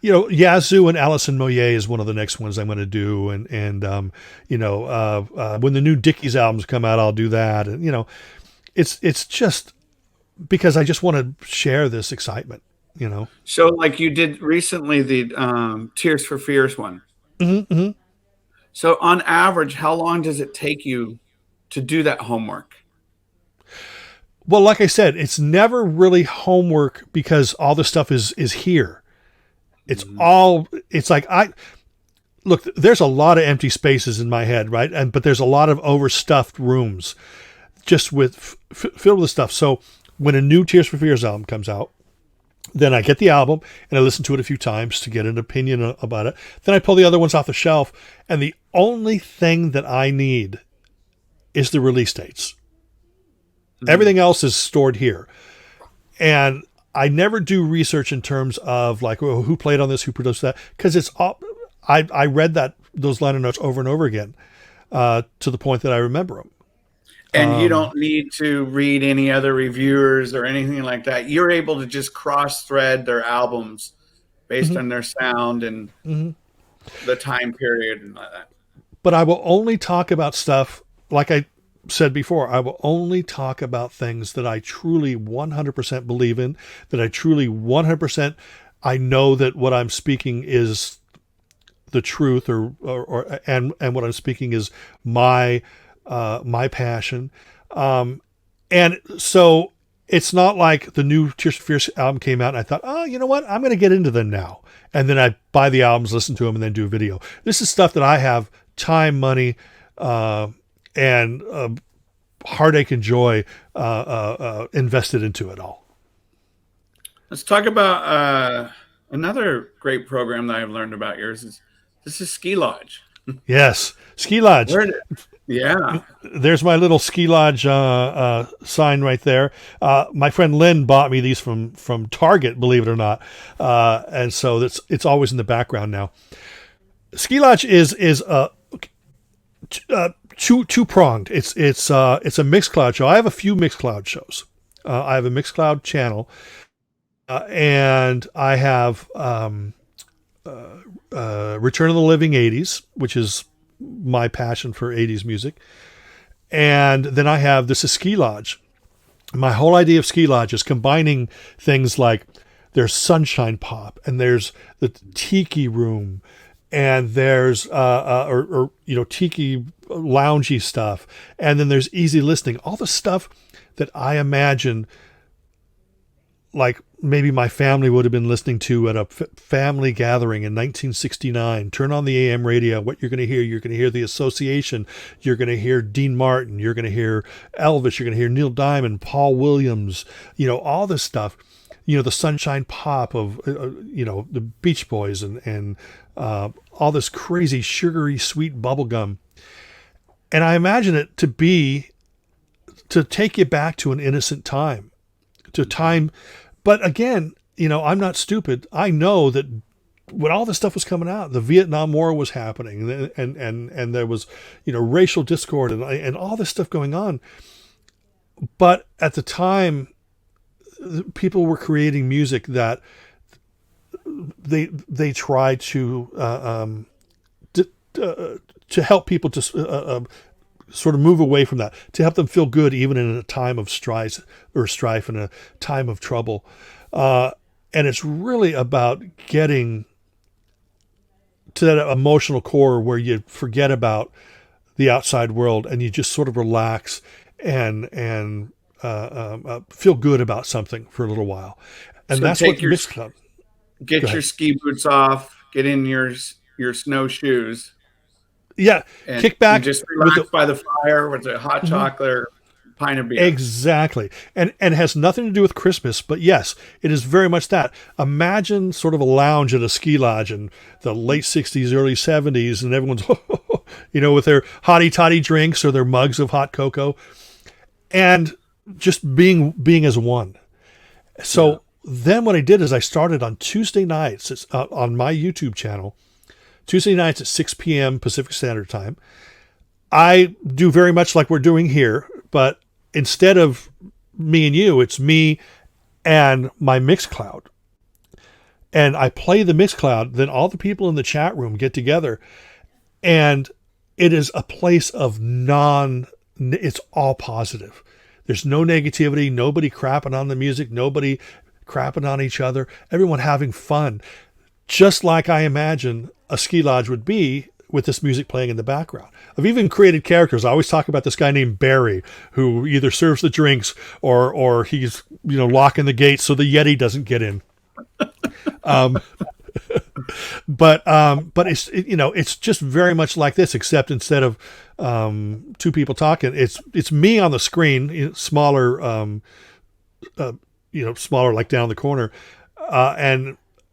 Speaker 2: Yazoo and Alison Moyet is one of the next ones I'm going to do, and when the new Dickies albums come out, I'll do that, and it's just because I just want to share this excitement,
Speaker 1: So, like you did recently, the Tears for Fears one.
Speaker 2: Mm-hmm.
Speaker 1: So, on average, how long does it take you to do that homework?
Speaker 2: Well, like I said, it's never really homework because all the stuff is here.
Speaker 1: Mhm.
Speaker 2: It's like I look, there's a lot of empty spaces in my head, right? But there's a lot of overstuffed rooms just with filled with stuff. So when a new Tears for Fears album comes out, then I get the album and I listen to it a few times to get an opinion about it. Then I pull the other ones off the shelf, and the only thing that I need is the release dates.
Speaker 1: Mhm.
Speaker 2: Everything else is stored here. And I never do research in terms of like, well, who played on this, who produced that, because it's all. I read those liner notes over and over again to the point that I remember them.
Speaker 1: And you don't need to read any other reviewers or anything like that. You're able to just cross thread their albums based
Speaker 2: Mhm,
Speaker 1: on their sound and
Speaker 2: mhm.
Speaker 1: the time period and all that.
Speaker 2: But I will only talk about stuff like I said before. I will only talk about things that I truly 100% believe in, that I truly 100% I know that what I'm speaking is the truth, and what I'm speaking is my my passion. And so it's not like the new Tears for Fears album came out and I thought, oh, you know what? I'm going to get into them now. And then I buy the albums, listen to them, and then do a video. This is stuff that I have time, money, uh, and heartache and joy invested into it all.
Speaker 1: Let's talk about another great program that I've learned about yours. This is Ski Lodge.
Speaker 2: Yes. Ski Lodge.
Speaker 1: Where did, yeah.
Speaker 2: There's my little ski lodge sign right there. My friend Lynn bought me these from Target, believe it or not, and so it's always in the background now. Ski lodge is two pronged. It's a Mixcloud show. I have a few Mixcloud shows. I have a Mixcloud channel, and I have Return of the Living '80s, which is my passion for '80s music. And then I have This is Ski Lodge. My whole idea of Ski Lodge is combining things like there's Sunshine Pop and there's the Tiki Room and there's Tiki loungy stuff, and then there's easy listening, all the stuff that I imagine like maybe my family would have been listening to at a family gathering in 1969. Turn on the AM radio. What you're going to hear the Association. You're going to hear Dean Martin. You're going to hear Elvis. You're going to hear Neil Diamond, Paul Williams, all this stuff. The Sunshine Pop of, the Beach Boys and all this crazy sugary sweet bubblegum. And I imagine it to take you back to an innocent time, to time. But again, I'm not stupid. I know that when all this stuff was coming out, the Vietnam War was happening, and there was, racial discord and all this stuff going on. But at the time, people were creating music that they tried to help people to sort of move away from that, to help them feel good even in a time of strife and a time of trouble. And it's really about getting to that emotional core where you forget about the outside world and you just sort of relax and feel good about something for a little while. And
Speaker 1: So
Speaker 2: that's what
Speaker 1: take your
Speaker 2: Mixed Club. Go
Speaker 1: get your
Speaker 2: ahead.
Speaker 1: ski boots off, get in your snowshoes,
Speaker 2: Yeah,
Speaker 1: and
Speaker 2: kick
Speaker 1: you
Speaker 2: back
Speaker 1: just
Speaker 2: with
Speaker 1: relax by the fire with a hot
Speaker 2: the.
Speaker 1: chocolate or pint of beer.
Speaker 2: Exactly. And it has nothing to do with Christmas, but yes, it is very much that. Imagine sort of a lounge at a ski lodge in the late 60s, early 70s, and everyone's, with their hottie toddy drinks or their mugs of hot cocoa, and just being as one. So then what I did is I started on Tuesday nights on my YouTube channel, Tuesday nights at 6 p.m. Pacific Standard Time. I do very much like we're doing here, but instead of me and you, it's me and my Mixcloud. And I play the Mixcloud, then all the people in the chat room get together, and it is a place of it's all positive. There's no negativity, nobody crapping on the music, nobody crapping on each other, everyone having fun. Just like I imagine a ski lodge would be with this music playing in the background. I've even created characters. I always talk about this guy named Barry, who either serves the drinks or he's locking the gates so the Yeti doesn't get in. But it's just very much like this, except instead of two people talking, it's me on the screen, smaller, smaller, like down the corner,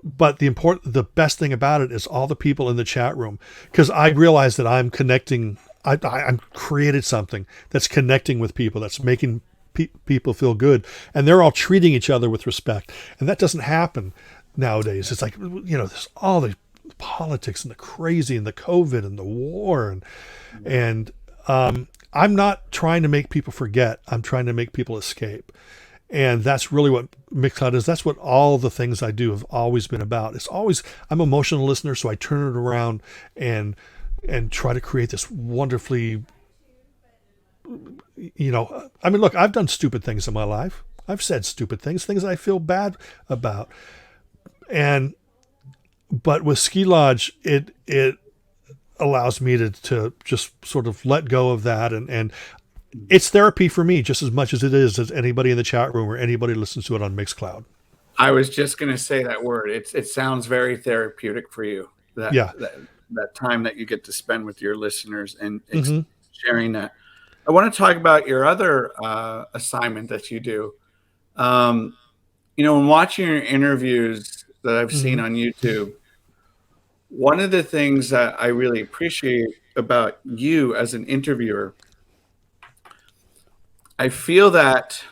Speaker 2: But the best thing about it is all the people in the chat room, because I realize that I'm connecting. I'm created something that's connecting with people, that's making people feel good, and they're all treating each other with respect, and that doesn't happen nowadays. It's like there's all the politics and the crazy and the COVID and the war and I'm not trying to make people forget. I'm trying to make people escape. And that's really what Mixcloud is. That's what all the things I do have always been about. I'm an emotional listener, so I turn it around and try to create this wonderfully, look, I've done stupid things in my life. I've said stupid things I feel bad about. But with Ski Lodge, it allows me to just sort of let go of that, and it's therapy for me just as much as it is as anybody in the chat room or anybody listens to it on Mixcloud.
Speaker 1: I was just going to say that word. It sounds very therapeutic for you. That time that you get to spend with your listeners and sharing that. I want to talk about your other assignment that you do. When watching your interviews that I've seen on YouTube, one of the things that I really appreciate about you as an interviewer, I feel that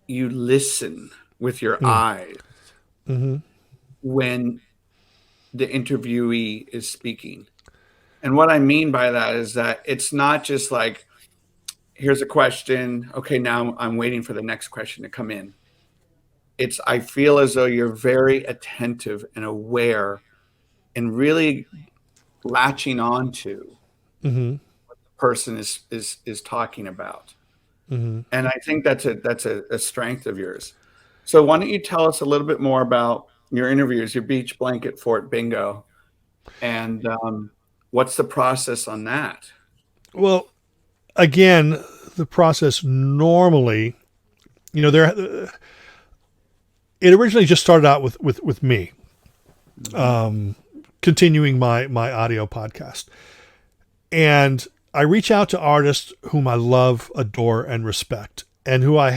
Speaker 1: you listen with your eyes when the interviewee is speaking. And what I mean by that is that it's not just like, here's a question. Okay, now I'm waiting for the next question to come in. I feel as though you're very attentive and aware and really latching on to what the person is talking about. And I think that's a strength of yours. So why don't you tell us a little bit more about your interviews, your beach blanket fort bingo, and what's the process on that?
Speaker 2: Well, again, the process normally, it originally just started out with me, continuing my audio podcast. And I reach out to artists whom I love, adore, and respect, and who I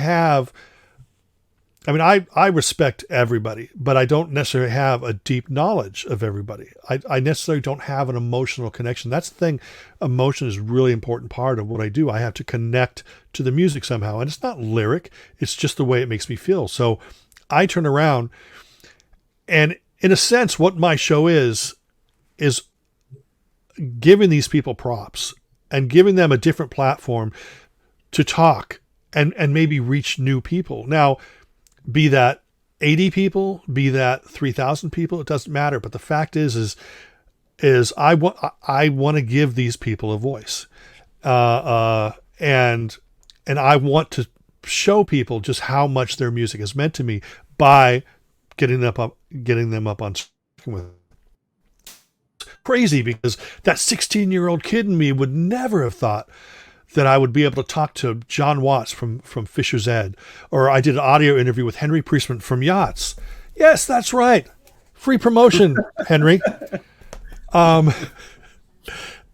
Speaker 2: respect everybody, but I don't necessarily have a deep knowledge of everybody. I necessarily don't have an emotional connection. That's the thing. Emotion is a really important part of what I do. I have to connect to the music somehow, and it's not lyric. It's just the way it makes me feel. So I turn around, and in a sense, what my show is giving these people props and giving them a different platform to talk and maybe reach new people. Now, be that 80 people, be that 3,000 people, it doesn't matter. But the fact is I want to give these people a voice, and I want to show people just how much their music has meant to me by getting them up on screen with. Crazy, because that 16-year-old kid in me would never have thought that I would be able to talk to John Watts from Fisher's Ed, or I did an audio interview with Henry Priestman from Yachts. Yes, that's right. Free promotion, Henry. And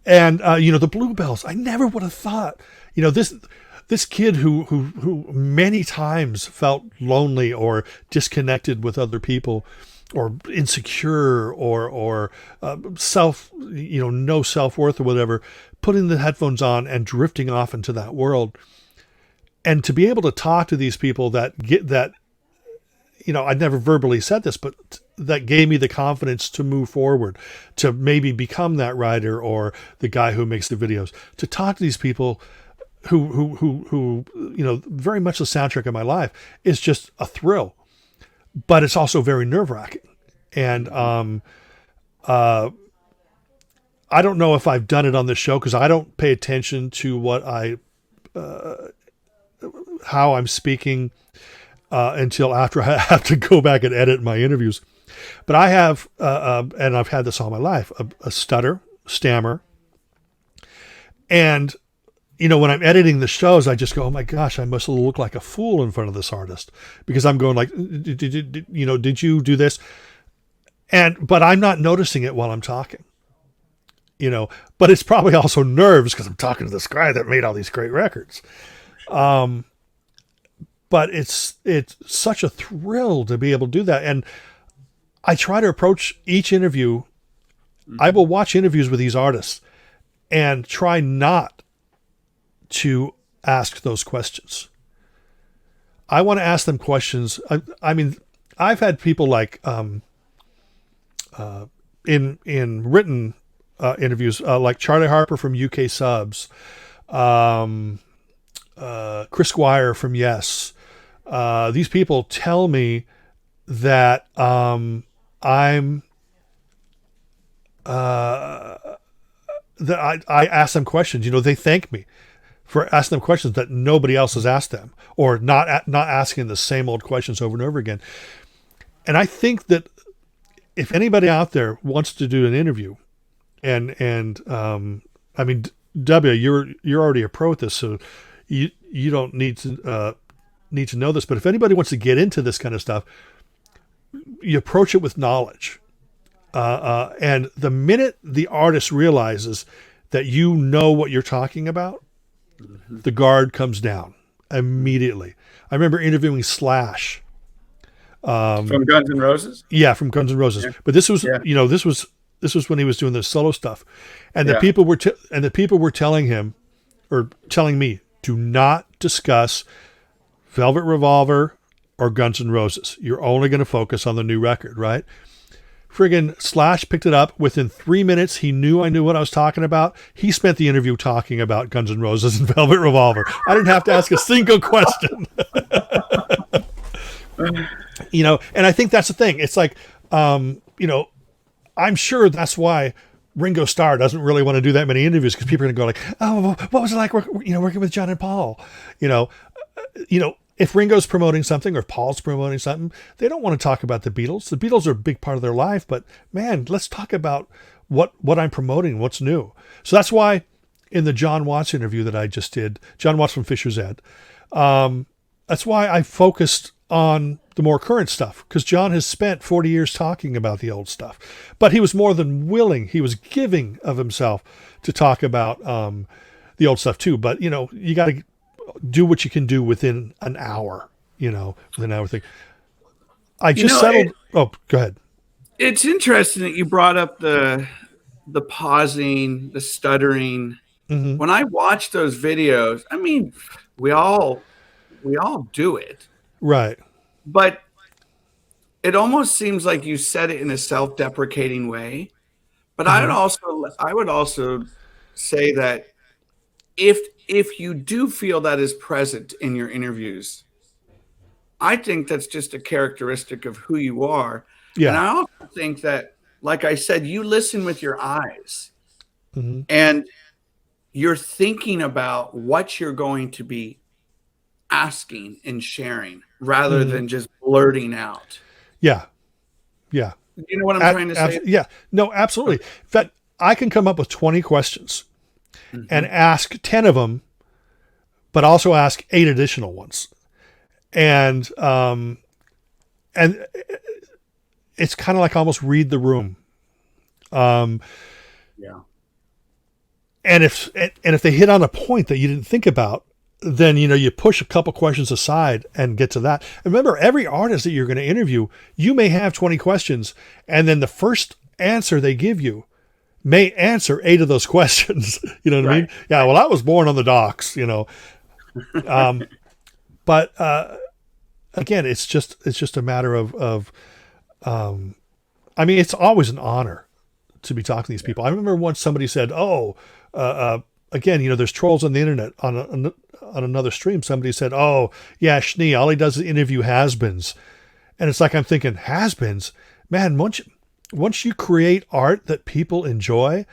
Speaker 2: the Bluebells. I never would have thought, This kid who many times felt lonely or disconnected with other people, or insecure, or no self-worth or whatever, putting the headphones on and drifting off into that world. And to be able to talk to these people that get that, I'd never verbally said this, but that gave me the confidence to move forward, to maybe become that writer or the guy who makes the videos, to talk to these people who very much the soundtrack of my life, is just a thrill, but it's also very nerve-wracking. And I don't know if I've done it on this show, because I don't pay attention to how I'm speaking until after I have to go back and edit my interviews. But I have, and I've had this all my life, a stammer. And, when I'm editing the shows, I just go, oh my gosh, I must look like a fool in front of this artist, because I'm going like, did you do this? But I'm not noticing it while I'm talking, but it's probably also nerves, because I'm talking to this guy that made all these great records. But it's such a thrill to be able to do that. And I try to approach each interview. I will watch interviews with these artists and try not to ask those questions. I want to ask them questions. I mean, I've had people like in written interviews, like Charlie Harper from UK Subs, Chris Squire from Yes. These people tell me that that I ask them questions. They thank me for asking them questions that nobody else has asked them, or not asking the same old questions over and over again. And I think that if anybody out there wants to do an interview, and I mean, W, you're already a pro at this, so you don't need to know this. But if anybody wants to get into this kind of stuff, you approach it with knowledge. And the minute the artist realizes that you know what you're talking about, the guard comes down immediately. I remember interviewing Slash.
Speaker 3: From Guns N' Roses?
Speaker 2: Yeah, from Guns N' Roses. Yeah. But this was, this was when he was doing the solo stuff. And the people were telling him, or telling me, do not discuss Velvet Revolver or Guns N' Roses. You're only going to focus on the new record, right? Friggin' Slash picked it up. Within 3 minutes, he knew I knew what I was talking about. He spent the interview talking about Guns N' Roses and Velvet Revolver. I didn't have to ask a single question. And I think that's the thing. It's like, I'm sure that's why Ringo Starr doesn't really want to do that many interviews, because people are going to go like, oh, what was it like working with John and Paul? If Ringo's promoting something, or if Paul's promoting something, they don't want to talk about the Beatles. The Beatles are a big part of their life, but man, let's talk about what I'm promoting, what's new. So that's why in the John Watts interview that I just did, John Watts from Fisher's Ed, that's why I focused on the more current stuff, because John has spent 40 years talking about the old stuff, but he was more than willing. He was giving of himself to talk about the old stuff too. But, you got to do what you can do within an hour, within an hour thing. I just settled. Go ahead.
Speaker 3: It's interesting that you brought up the pausing, the stuttering. Mm-hmm. When I watch those videos, I mean, we all do it.
Speaker 2: Right.
Speaker 3: But it almost seems like you said it in a self-deprecating way. But mm-hmm. I would also say that if you do feel that is present in your interviews, I think that's just a characteristic of who you are. Yeah. And I also think that, like I said, you listen with your eyes, mm-hmm. and you're thinking about what you're going to be asking and sharing, rather mm-hmm. than just blurting out.
Speaker 2: Yeah. Yeah.
Speaker 3: You know what I'm trying to say?
Speaker 2: Yeah. No, absolutely. In fact, I can come up with 20 questions mm-hmm. and ask 10 of them, but also ask 8 additional ones. And it's kind of like almost read the room.
Speaker 3: Yeah.
Speaker 2: And if they hit on a point that you didn't think about, then you push a couple questions aside and get to that. And remember, every artist that you're going to interview, you may have 20 questions, and then the first answer they give you may answer 8 of those questions. You know what I mean? Yeah. Well, I was born on the docks. But again, it's just a matter of I mean, it's always an honor to be talking to these people. I remember once somebody said, "Oh, again, there's trolls on the internet." On another stream, somebody said, "Oh, yeah, Schnee, all he does is interview has-beens," and it's like I'm thinking, has-beens, man. Once you create art that people enjoy,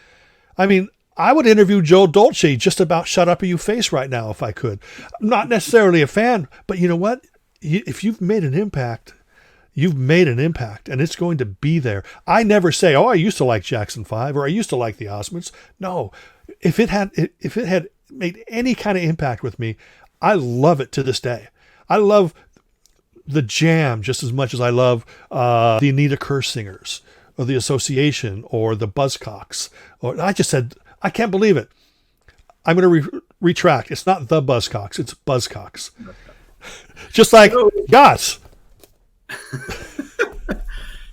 Speaker 2: I mean, I would interview Joe Dolce just about Shut Up or You Face right now if I could. I'm not necessarily a fan, but you know what? If you've made an impact, you've made an impact, and it's going to be there. I never say, "Oh, I used to like Jackson 5 or I used to like the Osmonds." No, if it had made any kind of impact with me, I love it to this day. I love the Jam just as much as I love the Anita Kerr Singers or the Association or the Buzzcocks. Or I just said, I can't believe it. I'm going to retract. It's not the Buzzcocks. It's Buzzcocks. Just like Goss.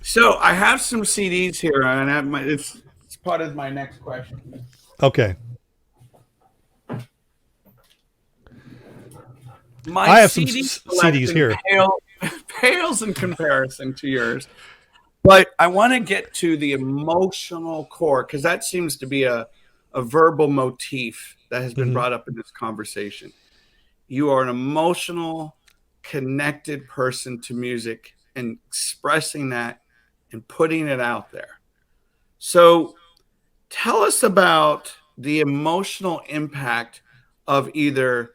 Speaker 3: So I have some CDs here, and it's part of my next question.
Speaker 2: Okay.
Speaker 3: I
Speaker 2: have some CDs here.
Speaker 3: Pales in comparison to yours. But I want to get to the emotional core, because that seems to be a verbal motif that has been brought up in this conversation. You are an emotional, connected person to music and expressing that and putting it out there. So tell us about the emotional impact of either,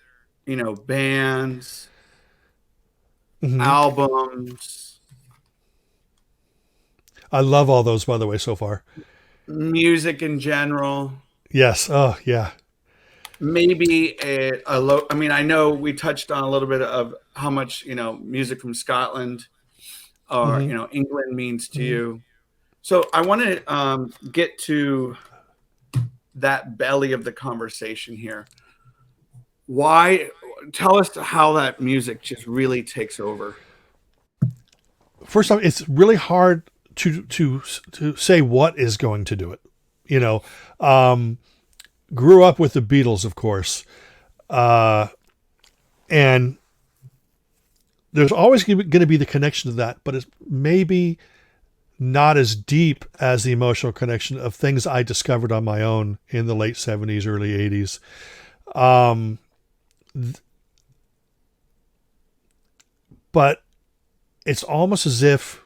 Speaker 3: bands, albums.
Speaker 2: I love all those, by the way, so far.
Speaker 3: Music in general.
Speaker 2: Yes. Oh, yeah.
Speaker 3: Maybe I know we touched on a little bit of how much, music from Scotland or, England means to you. So I want to get to that belly of the conversation here. Why? Tell us how that music just really takes over.
Speaker 2: First off, it's really hard to say what is going to do it. Grew up with the Beatles, of course, and there's always going to be the connection to that, but it's maybe not as deep as the emotional connection of things I discovered on my own in the late 70s, early 80s. But it's almost as if,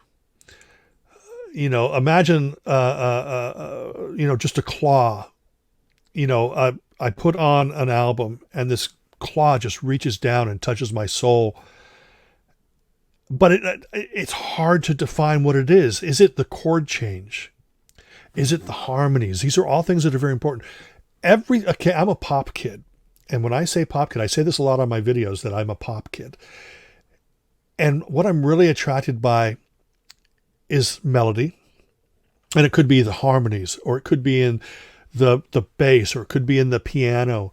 Speaker 2: imagine, just a claw. I put on an album and this claw just reaches down and touches my soul. But it's hard to define what it is. Is it the chord change? Is it the harmonies? These are all things that are very important. I'm a pop kid. And when I say pop kid, I say this a lot on my videos that I'm a pop kid. And what I'm really attracted by is melody. And it could be the harmonies, or it could be in the bass, or it could be in the piano.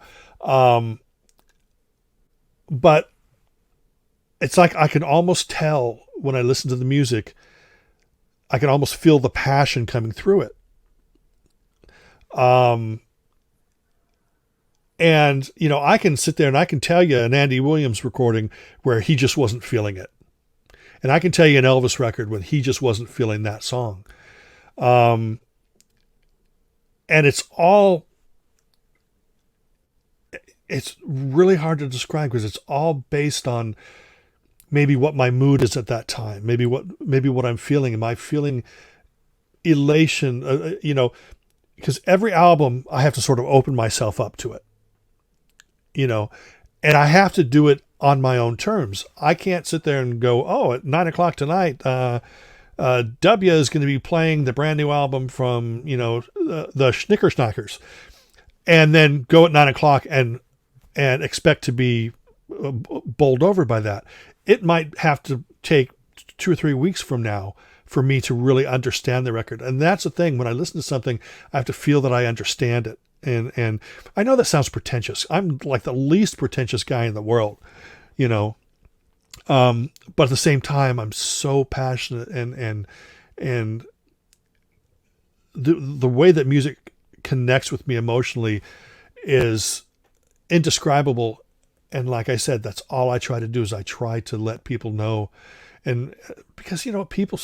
Speaker 2: But it's like I can almost tell when I listen to the music, I can almost feel the passion coming through it. And, I can sit there and I can tell you an Andy Williams recording where he just wasn't feeling it. And I can tell you an Elvis record when he just wasn't feeling that song. And it's really hard to describe because it's all based on maybe what my mood is at that time. Maybe what I'm feeling. Am I feeling elation? Because every album I have to sort of open myself up to it. And I have to do it on my own terms. I can't sit there and go, "Oh, at 9:00 tonight, W is going to be playing the brand new album from, the Schnickersnackers," and then go at 9:00 and expect to be bowled over by that. It might have to take 2 or 3 weeks from now for me to really understand the record. And that's the thing. When I listen to something, I have to feel that I understand it. And I know that sounds pretentious. I'm like the least pretentious guy in the world, you know. But at the same time, I'm so passionate, and the way that music connects with me emotionally is indescribable. And like I said, that's all I try to do is I try to let people know. And because, people,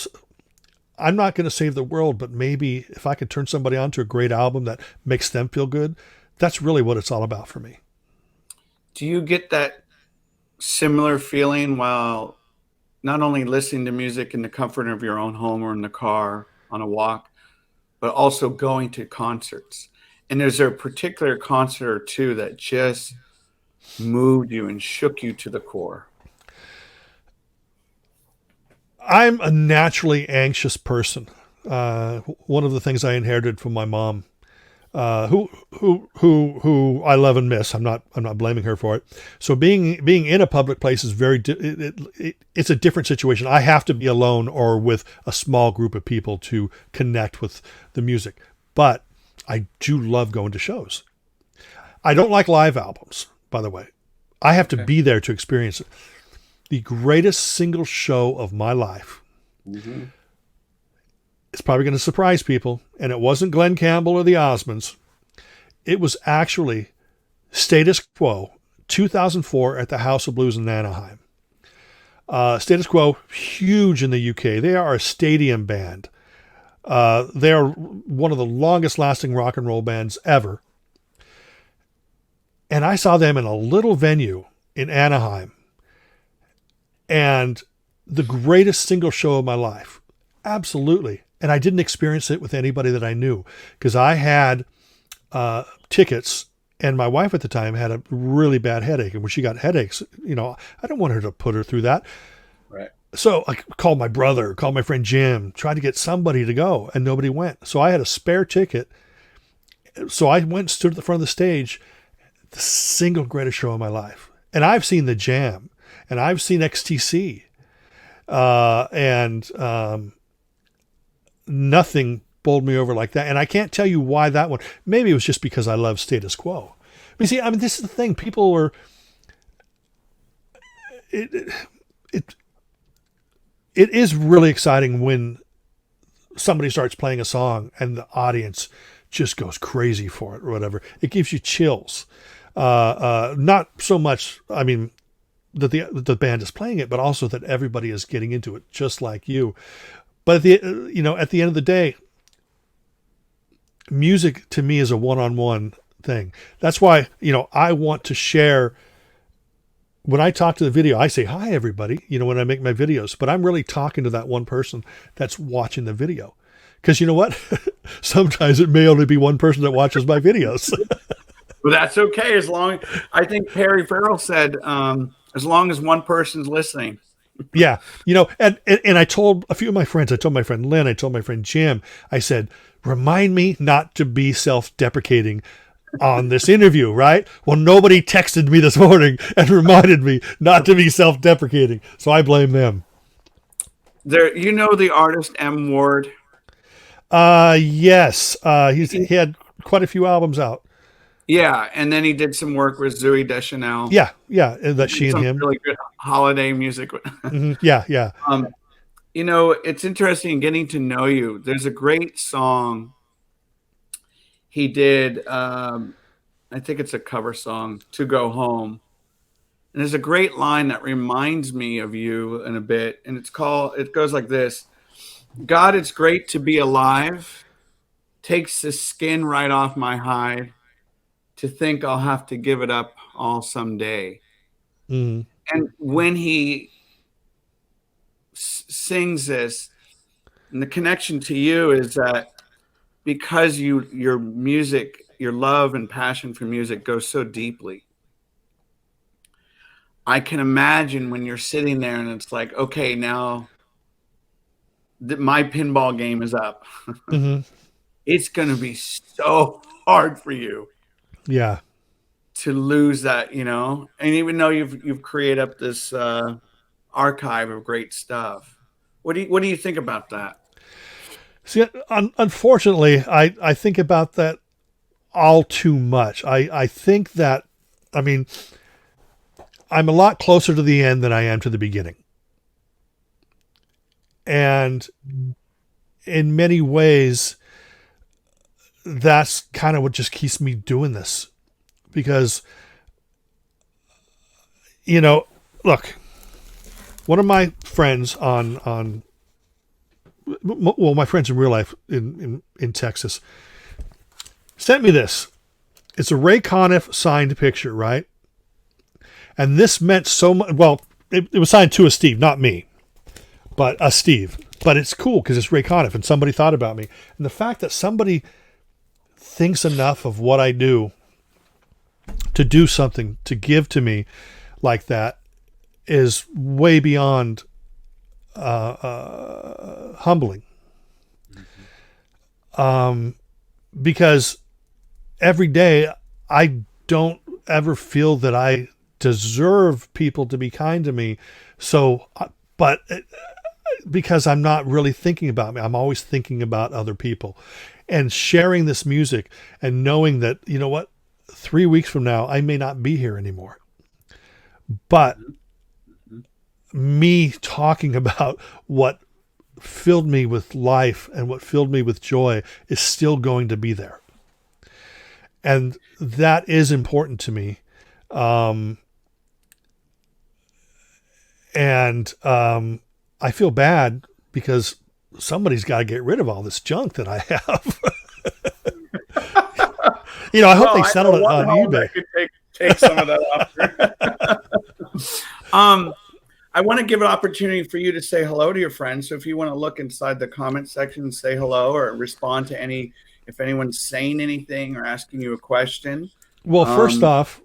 Speaker 2: I'm not going to save the world, but maybe if I could turn somebody on to a great album that makes them feel good, that's really what it's all about for me.
Speaker 3: Do you get that similar feeling while not only listening to music in the comfort of your own home or in the car on a walk, but also going to concerts? And is there a particular concert or two that just moved you and shook you to the core?
Speaker 2: I'm a naturally anxious person. One of the things I inherited from my mom, who I love and miss. I'm not blaming her for it. So being in a public place is it's a different situation. I have to be alone or with a small group of people to connect with the music. But I do love going to shows. I don't like live albums, by the way. I have to be there to experience it. The greatest single show of my life. Mm-hmm. It's probably going to surprise people, and it wasn't Glenn Campbell or the Osmonds. It was actually Status Quo, 2004 at the House of Blues in Anaheim. Status Quo, huge in the UK. They are a stadium band. They are one of the longest lasting rock and roll bands ever. And I saw them in a little venue in Anaheim. And the greatest single show of my life. Absolutely. And I didn't experience it with anybody that I knew because I had tickets, and my wife at the time had a really bad headache. And when she got headaches, I don't want her to put her through that.
Speaker 3: Right.
Speaker 2: So I called my brother, called my friend Jim, tried to get somebody to go, and nobody went. So I had a spare ticket. So I went and stood at the front of the stage, the single greatest show of my life. And I've seen The Jam, and I've seen XTC, and nothing bowled me over like that. And I can't tell you why that one. Maybe it was just because I love Status Quo. But see, this is the thing. People are. It is really exciting when somebody starts playing a song and the audience just goes crazy for it or whatever. It gives you chills. Not so much. That the band is playing it, but also that everybody is getting into it, just like you. But at the end of the day, music to me is a one-on-one thing. That's why, I want to share. When I talk to the video, I say, hi, everybody, when I make my videos, but I'm really talking to that one person that's watching the video. Because you know what? Sometimes it may only be one person that watches my videos.
Speaker 3: Well, that's okay. I think Perry Farrell said, as long as one person's listening.
Speaker 2: Yeah. And I told a few of my friends, I told my friend Lynn, I told my friend Jim, I said, remind me not to be self-deprecating on this interview, right? Well, nobody texted me this morning and reminded me not to be self-deprecating. So I blame them.
Speaker 3: The artist M. Ward?
Speaker 2: Yes. He had quite a few albums out.
Speaker 3: Yeah, and then he did some work with Zooey Deschanel.
Speaker 2: Yeah, that she and him.
Speaker 3: Really good holiday music.
Speaker 2: Mm-hmm. Yeah.
Speaker 3: It's interesting getting to know you. There's a great song he did. I think it's a cover song, "To Go Home," and there's a great line that reminds me of you in a bit, and it goes like this: "God, it's great to be alive. Takes the skin right off my hide. To think I'll have to give it up all someday."
Speaker 2: Mm-hmm.
Speaker 3: And when he sings this, and the connection to you is that because your music, your love and passion for music goes so deeply. I can imagine when you're sitting there and it's like, okay, now my pinball game is up.
Speaker 2: Mm-hmm.
Speaker 3: It's going to be so hard for you.
Speaker 2: Yeah.
Speaker 3: To lose that, and even though you've created up this archive of great stuff, what do you think about that?
Speaker 2: See, unfortunately, I think about that all too much. I think that, I mean, I'm a lot closer to the end than I am to the beginning. And in many ways, that's kind of what just keeps me doing this. Because, you know, look, one of my friends well, my friends in real life in Texas sent me this. It's a Ray Conniff signed picture, right? And this meant so much. Well, it was signed to a Steve, not me, but a Steve. But it's cool because it's Ray Conniff and somebody thought about me. And the fact that somebody thinks enough of what I do to do something, to give to me like that is way beyond humbling. Because every day I don't ever feel that I deserve people to be kind to me. So, but because I'm not really thinking about me, I'm always thinking about other people. And sharing this music and knowing that, you know what, 3 weeks from now, I may not be here anymore. But me talking about what filled me with life and what filled me with joy is still going to be there. And that is important to me. I feel bad because somebody's got to get rid of all this junk that I have. I hope they settle it on eBay.
Speaker 3: Could take some of that off. I want to give an opportunity for you to say hello to your friends. So if you want to look inside the comment section and say hello or respond to if anyone's saying anything or asking you a question.
Speaker 2: Well, first off,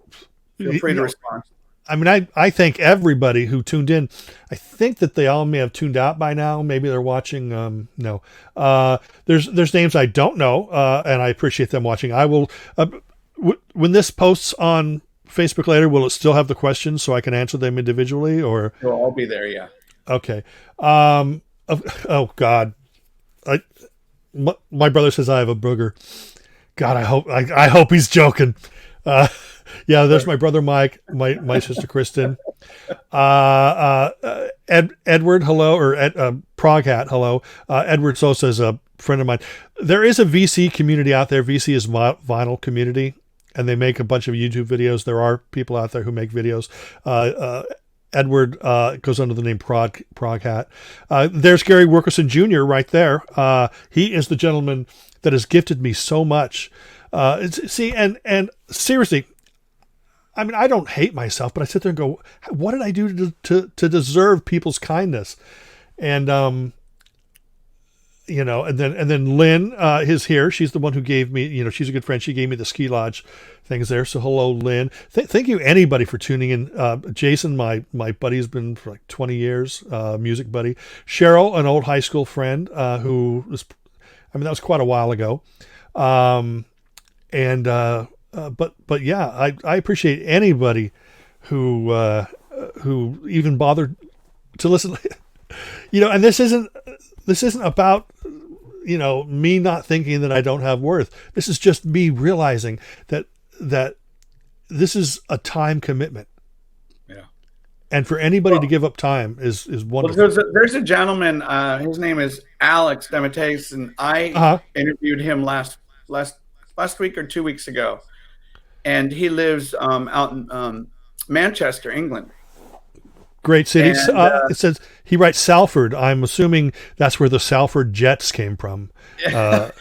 Speaker 3: feel free to respond.
Speaker 2: I mean, I thank everybody who tuned in. I think that they all may have tuned out by now. Maybe they're watching. No, there's names I don't know, and I appreciate them watching. I will, when this posts on Facebook later, will it still have the questions so I can answer them individually, or?
Speaker 3: They'll all be there. Yeah.
Speaker 2: Okay. Oh God. My brother says I have a booger. God, I hope he's joking. Yeah, there's my brother Mike, my sister Kristen, Edward, hello, or Prague Hat, hello. Edward Sosa is a friend of mine. There is a VC community out there. VC is vinyl community, and they make a bunch of YouTube videos. There are people out there who make videos. Edward goes under the name Prague Hat. There's Gary Wilkerson Jr. right there. He is the gentleman that has gifted me so much. See, and seriously, I mean, I don't hate myself, but I sit there and go, what did I do to deserve people's kindness? And, and then Lynn is here. She's the one who gave me, she's a good friend. She gave me the ski lodge things there. So hello, Lynn. Thank you anybody for tuning in. Jason, my buddy, has been for like 20 years, music buddy. Cheryl, an old high school friend, that was quite a while ago. But yeah, I appreciate anybody who even bothered to listen. And this isn't about me not thinking that I don't have worth. This is just me realizing that this is a time commitment. Yeah. And for anybody to give up time is wonderful.
Speaker 3: Well, there's a gentleman. His name is Alex Demates, and I interviewed him last week or 2 weeks ago. And he lives out in Manchester, England.
Speaker 2: Great city. It says he writes Salford. I'm assuming that's where the Salford Jets came from. A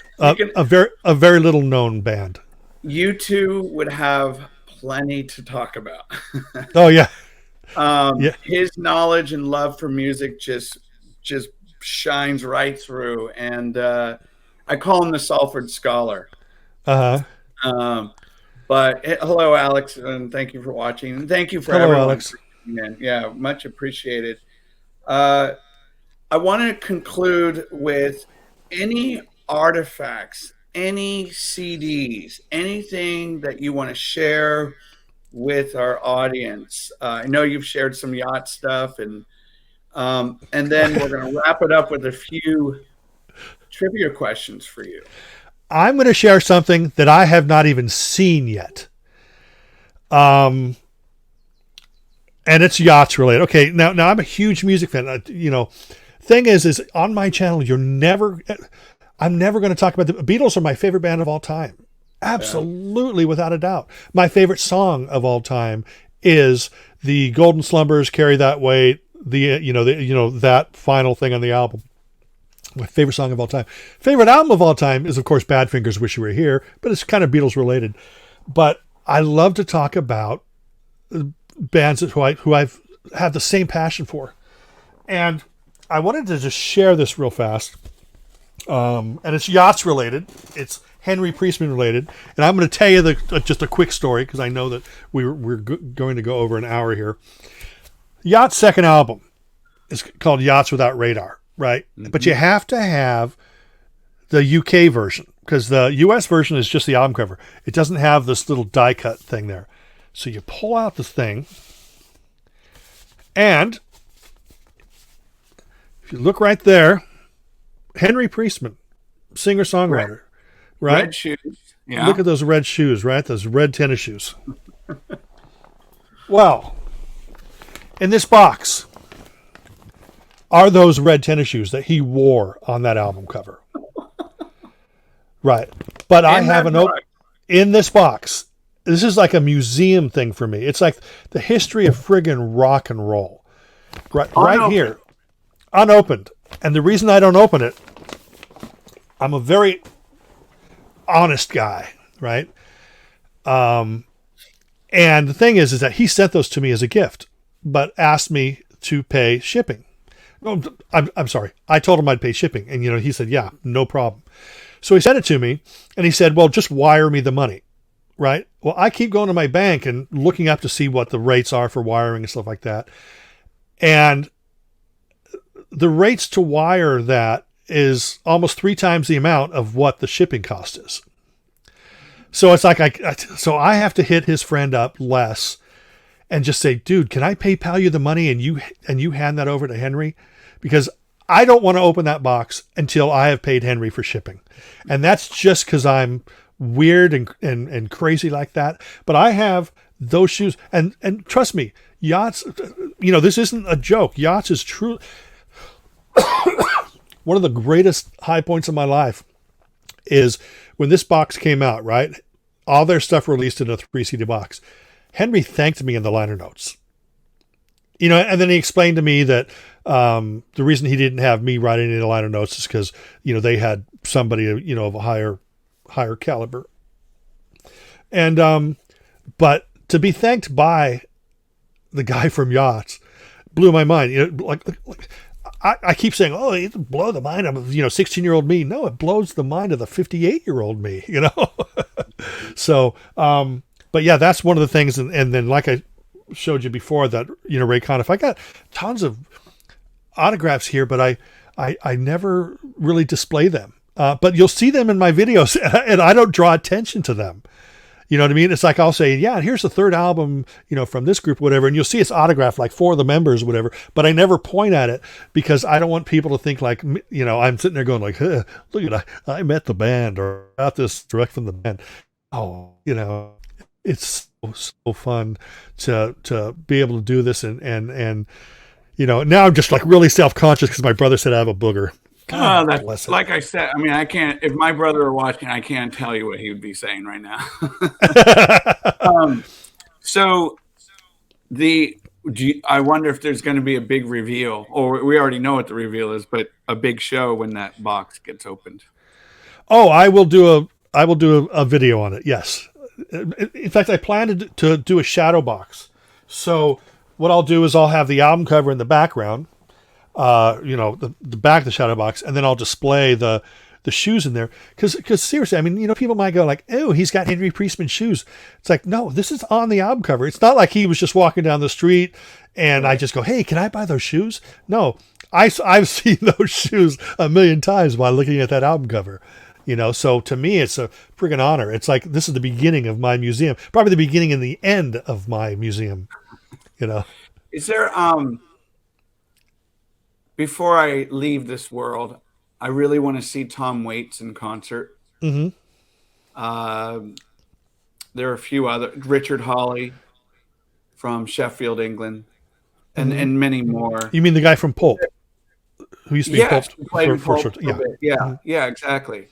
Speaker 2: very little known band.
Speaker 3: You two would have plenty to talk about.
Speaker 2: Oh yeah.
Speaker 3: His knowledge and love for music just shines right through, and I call him the Salford Scholar. But hello, Alex, and thank you for watching, and thank you for everyone.
Speaker 2: Alex.
Speaker 3: Yeah, much appreciated. I want to conclude with any artifacts, any CDs, anything that you want to share with our audience. I know you've shared some yacht stuff, and then we're going to wrap it up with a few trivia questions for you.
Speaker 2: I'm going to share something that I have not even seen yet. And it's yachts related. Okay, now I'm a huge music fan. Thing is on my channel, I'm never going to talk about the Beatles are my favorite band of all time. Absolutely, without a doubt. My favorite song of all time is the Golden Slumbers, Carry That Weight, that final thing on the album. My favorite song of all time. Favorite album of all time is, of course, Badfinger's Wish You Were Here, but it's kind of Beatles related. But I love to talk about bands who I've had the same passion for. And I wanted to just share this real fast. And it's yachts related. It's Henry Priestman related. And I'm going to tell you just a quick story because I know that we're going to go over an hour here. Yacht's second album is called Yachts Without Radar, right? Mm-hmm. But you have to have the UK version because the US version is just the album cover. It doesn't have this little die cut thing there. So you pull out the thing, and if you look right there, Henry Priestman, singer-songwriter, right?
Speaker 3: Red shoes. Yeah.
Speaker 2: Look at those red shoes, right? Those red tennis shoes. Well, in this box are those red tennis shoes that he wore on that album cover. Right. But I have in this box. This is like a museum thing for me. It's like the history of friggin' rock and roll. Right here. Unopened. And the reason I don't open it, I'm a very honest guy, right? And the thing is that he sent those to me as a gift, but asked me to pay shipping. No, I'm sorry. I told him I'd pay shipping. And, he said, yeah, no problem. So he sent it to me and he said, well, just wire me the money. Right. Well, I keep going to my bank and looking up to see what the rates are for wiring and stuff like that. And the rates to wire that is almost 3 times the amount of what the shipping cost is. So it's like, so I have to hit his friend up less and just say, dude, can I PayPal you the money and you hand that over to Henry? Because I don't want to open that box until I have paid Henry for shipping. And that's just because I'm weird and crazy like that. But I have those shoes. And trust me, yachts, this isn't a joke. Yachts is true. One of the greatest high points of my life is when this box came out, right? All their stuff released in a 3 CD box. Henry thanked me in the liner notes. And then he explained to me that the reason he didn't have me writing any liner notes is because, they had somebody, of a higher caliber. And but to be thanked by the guy from Yachts blew my mind. I keep saying, oh, it blow the mind of 16-year-old me. No, it blows the mind of the 58-year-old me. So but yeah, that's one of the things. And then like I showed you before that Ray Conniff, I got tons of autographs here, but I never really display them. But you'll see them in my videos, and I don't draw attention to them. You know what I mean? It's like I'll say, yeah, here's the third album, from this group, whatever, and you'll see it's autographed like 4 of the members, whatever. But I never point at it because I don't want people to think like, I'm sitting there going like, huh, look at I met the band or got this direct from the band. Oh, it's so fun to be able to do this and now I'm just like really self-conscious because my brother said I have a booger.
Speaker 3: That's like I said. I mean, I can't. If my brother were watching, I can't tell you what he would be saying right now. I wonder if there's going to be a big reveal, or we already know what the reveal is, but a big show when that box gets opened.
Speaker 2: Oh, I will do a video on it. Yes. In fact, I planned to do a shadow box. So what I'll do is I'll have the album cover in the background. The back of the shadow box, and then I'll display the shoes in there. Because seriously, I mean, people might go like, oh, he's got Henry Priestman shoes. It's like, no, this is on the album cover. It's not like he was just walking down the street and I just go, hey, can I buy those shoes? No, I've seen those shoes a million times while looking at that album cover. So to me, it's a friggin' honor. It's like, this is the beginning of my museum, probably the beginning and the end of my museum,
Speaker 3: Is there, before I leave this world, I really want to see Tom Waits in concert.
Speaker 2: Mm-hmm.
Speaker 3: There are a few other, Richard Hawley from Sheffield, England, and many more.
Speaker 2: You mean the guy from Pulp, who used to be in Pulp
Speaker 3: Yes, he played in
Speaker 2: for
Speaker 3: Pulp
Speaker 2: short?
Speaker 3: for a
Speaker 2: Yeah.
Speaker 3: bit. Yeah, yeah, exactly.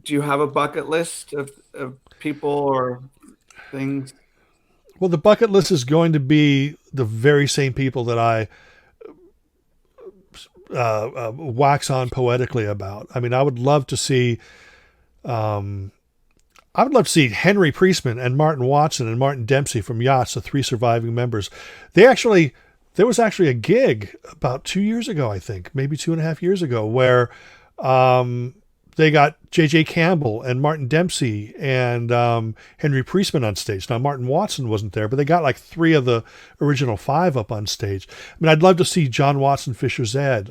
Speaker 3: Do you have a bucket list of people or things?
Speaker 2: Well, the bucket list is going to be the very same people that I wax on poetically about. I mean, I would love to see. I would love to see Henry Priestman and Martin Watson and Martin Dempsey from Yachts, the three surviving members. There was actually a gig about 2 years ago, I think, maybe 2.5 years ago, where they got J.J. Campbell and Martin Dempsey and Henry Priestman on stage. Now, Martin Watson wasn't there, but they got like 3 of the original 5 up on stage. I mean, I'd love to see John Watson Fisher Zed.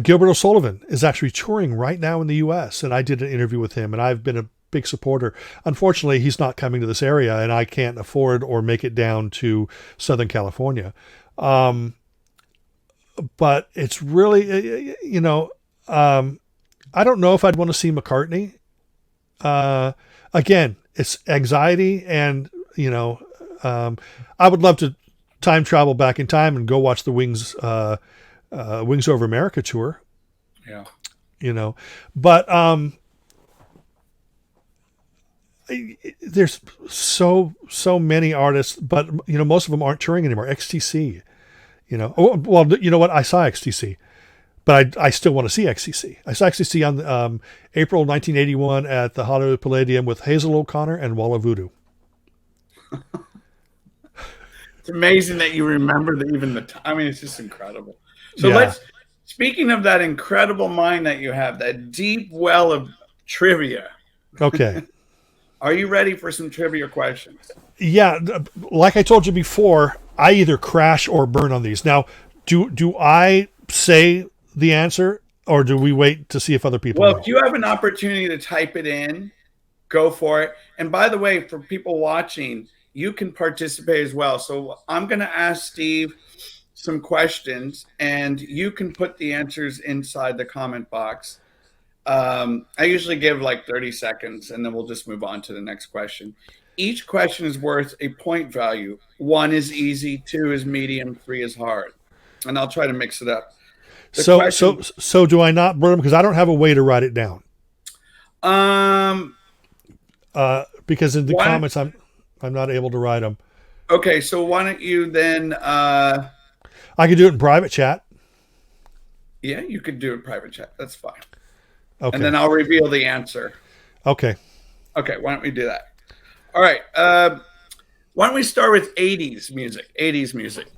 Speaker 2: Gilbert O'Sullivan is actually touring right now in the U.S., and I did an interview with him, and I've been a big supporter. Unfortunately, he's not coming to this area, and I can't afford or make it down to Southern California. But it's really, I don't know if I'd want to see McCartney. Again, it's anxiety, and I would love to time travel back in time and go watch the Wings Over America tour.
Speaker 3: Yeah,
Speaker 2: but there's so many artists, but most of them aren't touring anymore. XTC, well, you know what? I saw XTC, but I still want to see XTC. I saw XTC on April 1981 at the Hollywood Palladium with Hazel O'Connor and Walla Voodoo.
Speaker 3: it's amazing that you remember even the time. I mean, it's just incredible. So speaking of that incredible mind that you have, that deep well of trivia.
Speaker 2: Okay.
Speaker 3: Are you ready for some trivia questions?
Speaker 2: Yeah, like I told you before, I either crash or burn on these. Now, do I say the answer, or do we wait to see if other people know?
Speaker 3: If you have an opportunity to type it in, go for it. And by the way, for people watching, you can participate as well. So I'm going to ask Steve some questions, and you can put the answers inside the comment box. I usually give like 30 seconds, and then we'll just move on to the next question. Each question is worth a point value. 1 is easy, 2 is medium, 3 is hard. And I'll try to mix it up.
Speaker 2: So do I not burn them? Because I don't have a way to write it down. Because in the comments, I'm not able to write them.
Speaker 3: Okay, so why don't you then...
Speaker 2: I could do it in private chat.
Speaker 3: Yeah, you could do it in private chat. That's fine.
Speaker 2: Okay.
Speaker 3: And then I'll reveal the answer.
Speaker 2: Okay.
Speaker 3: Okay, why don't we do that? All right. Why don't we start with 80s music? 80s music.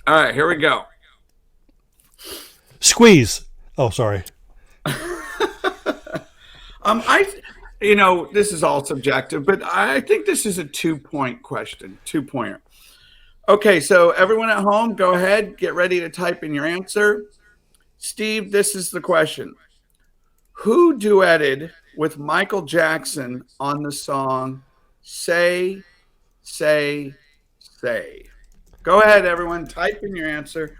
Speaker 3: All right, here we go.
Speaker 2: Squeeze. Oh, sorry.
Speaker 3: This is all subjective, but I think this is a 2-point question. 2-pointer. Okay, so everyone at home, go ahead, get ready to type in your answer. Steve, this is the question. Who duetted with Michael Jackson on the song Say, Say, Say? Go ahead, everyone, type in your answer.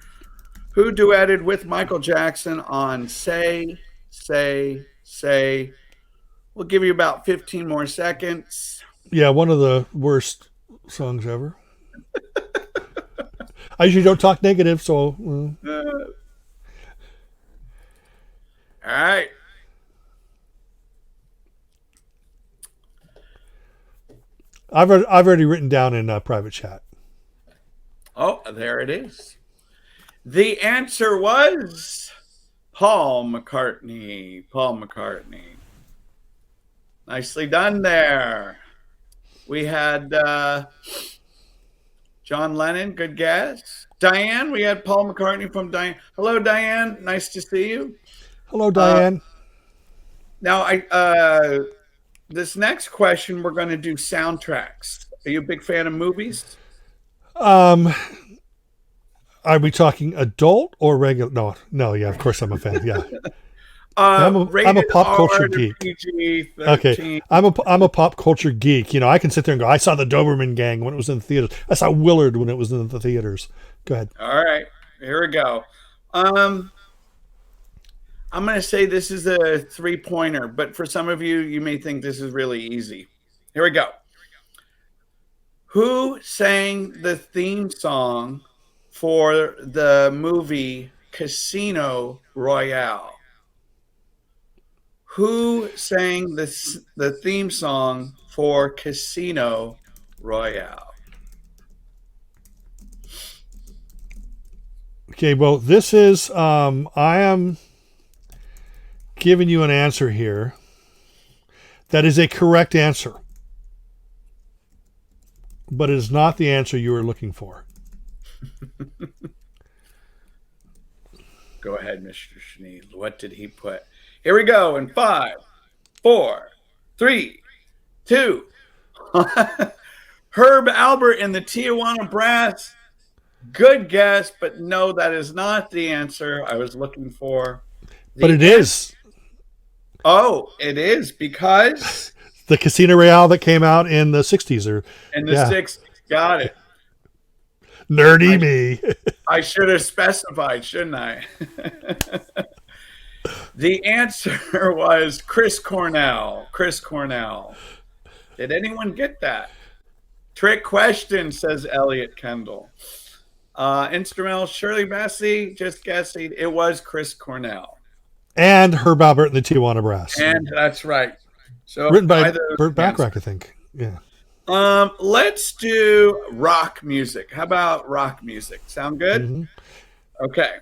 Speaker 3: Who duetted with Michael Jackson on Say, Say, Say? We'll give you about 15 more seconds.
Speaker 2: Yeah, one of the worst songs ever. I usually don't talk negative, so...
Speaker 3: All right.
Speaker 2: I've already written down in private chat.
Speaker 3: Oh, there it is. The answer was Paul McCartney. Paul McCartney. Nicely done there. We had John Lennon. Good guess. Diane, we had Paul McCartney from Diane. Hello, Diane. Nice to see you.
Speaker 2: Hello, Diane.
Speaker 3: Now, this next question, we're going to do soundtracks. Are you a big fan of movies?
Speaker 2: Are we talking adult or regular? No. Yeah, of course I'm a fan. Yeah. I'm a pop culture geek.
Speaker 3: PG-13.
Speaker 2: Okay, I'm a pop culture geek. I can sit there and go, I saw the Doberman Gang when it was in the theaters. I saw Willard when it was in the theaters. Go ahead.
Speaker 3: All right, here we go. I'm I'm going to say this is a 3-pointer, but for some of you, you may think this is really easy. Here we go. Who sang the theme song for the movie Casino Royale? Who sang the theme song for Casino Royale?
Speaker 2: Okay, well, this is I am giving you an answer here. That is a correct answer, but it is not the answer you were looking for.
Speaker 3: Go ahead, Mr. Schnee. What did he put? Here we go in 5, 4, 3, 2. Herb Albert and the Tijuana Brass. Good guess, but no, that is not the answer I was looking for.
Speaker 2: But it is.
Speaker 3: Oh, it is because
Speaker 2: the Casino Royale that came out in the 60s.
Speaker 3: In the 60s. Got it.
Speaker 2: Nerdy me.
Speaker 3: I should have specified, shouldn't I? The answer was Chris Cornell. Chris Cornell. Did anyone get that? Trick question, says Elliot Kendall. Instrumental Shirley Bassey, just guessing. It was Chris Cornell.
Speaker 2: And Herb Albert and the Tijuana Brass.
Speaker 3: And that's right. So
Speaker 2: written by Burt Bacharach, I think. Yeah.
Speaker 3: Let's do rock music. How about rock music? Sound good?
Speaker 2: Mm-hmm.
Speaker 3: Okay.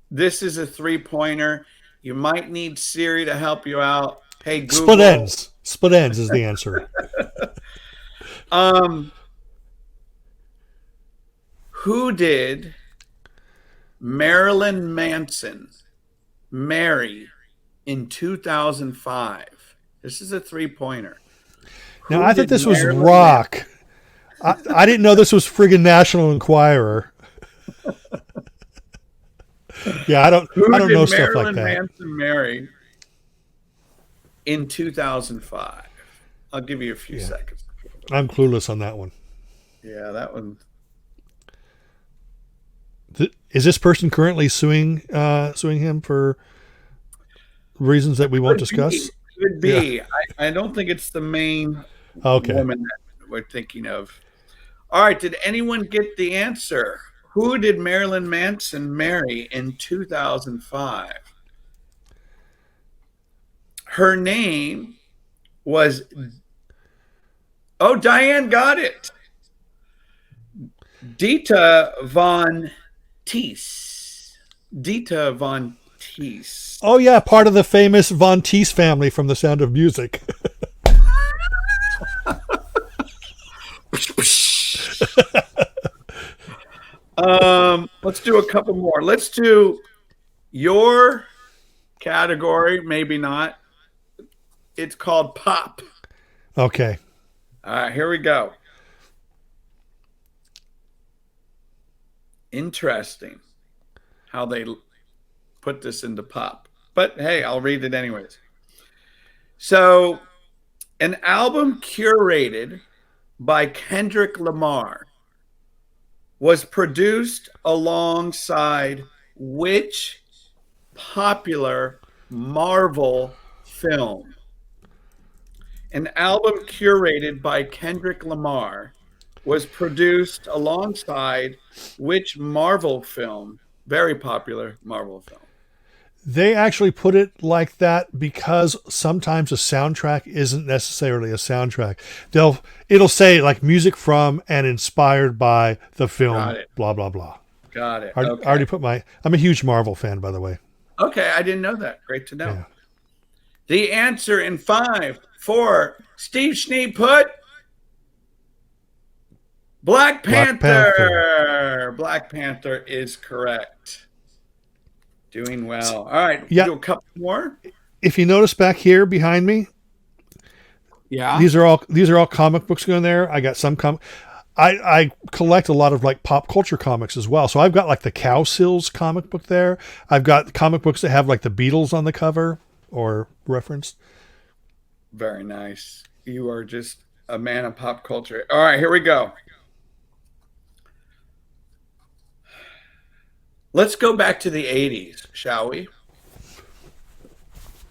Speaker 3: This is a 3-pointer. You might need Siri to help you out. Hey, Google.
Speaker 2: Split ends. Split ends is the answer.
Speaker 3: Who did Marilyn Manson marry in 2005? This is a 3-pointer.
Speaker 2: Now, I thought this was rock. I didn't know this was friggin' National Enquirer. Yeah, I don't know stuff like that.
Speaker 3: Marilyn Manson marry in 2005? I'll give you a few seconds.
Speaker 2: I'm clueless on that one.
Speaker 3: Yeah, that one.
Speaker 2: Is this person currently suing him for reasons that we won't discuss?
Speaker 3: Could be. Yeah. I don't think it's the main woman that we're thinking of. All right. Did anyone get the answer? Who did Marilyn Manson marry in 2005? Her name was... Oh, Diane got it. Dita Von Teese. Dita Von Teese.
Speaker 2: Oh, yeah, part of the famous Von Teese family from The Sound of Music.
Speaker 3: Let's do a couple more. Let's do your category, maybe not. It's called pop.
Speaker 2: Okay.
Speaker 3: All right, here we go. Interesting how they put this into pop. But hey, I'll read it anyways. So, an album curated by Kendrick Lamar was produced alongside which popular Marvel film? An album curated by Kendrick Lamar was produced alongside which Marvel film? Very popular Marvel film.
Speaker 2: They actually put it like that because sometimes a soundtrack isn't necessarily a soundtrack. It'll say like music from and inspired by the film, blah, blah, blah.
Speaker 3: Got it.
Speaker 2: I already put I'm a huge Marvel fan, by the way.
Speaker 3: Okay, I didn't know that. Great to know. Yeah. The answer in 5, 4, Steve Schnee put Black Panther. Black Panther is correct. Doing well. All right.
Speaker 2: Yeah.
Speaker 3: Do a couple more.
Speaker 2: If you notice back here behind me,
Speaker 3: yeah,
Speaker 2: these are all comic books going there. I got some I collect a lot of like pop culture comics as well. So I've got like the Cowsills comic book there. I've got comic books that have like the Beatles on the cover or referenced.
Speaker 3: Very nice. You are just a man of pop culture. All right, here we go. Let's go back to the 80s, shall we?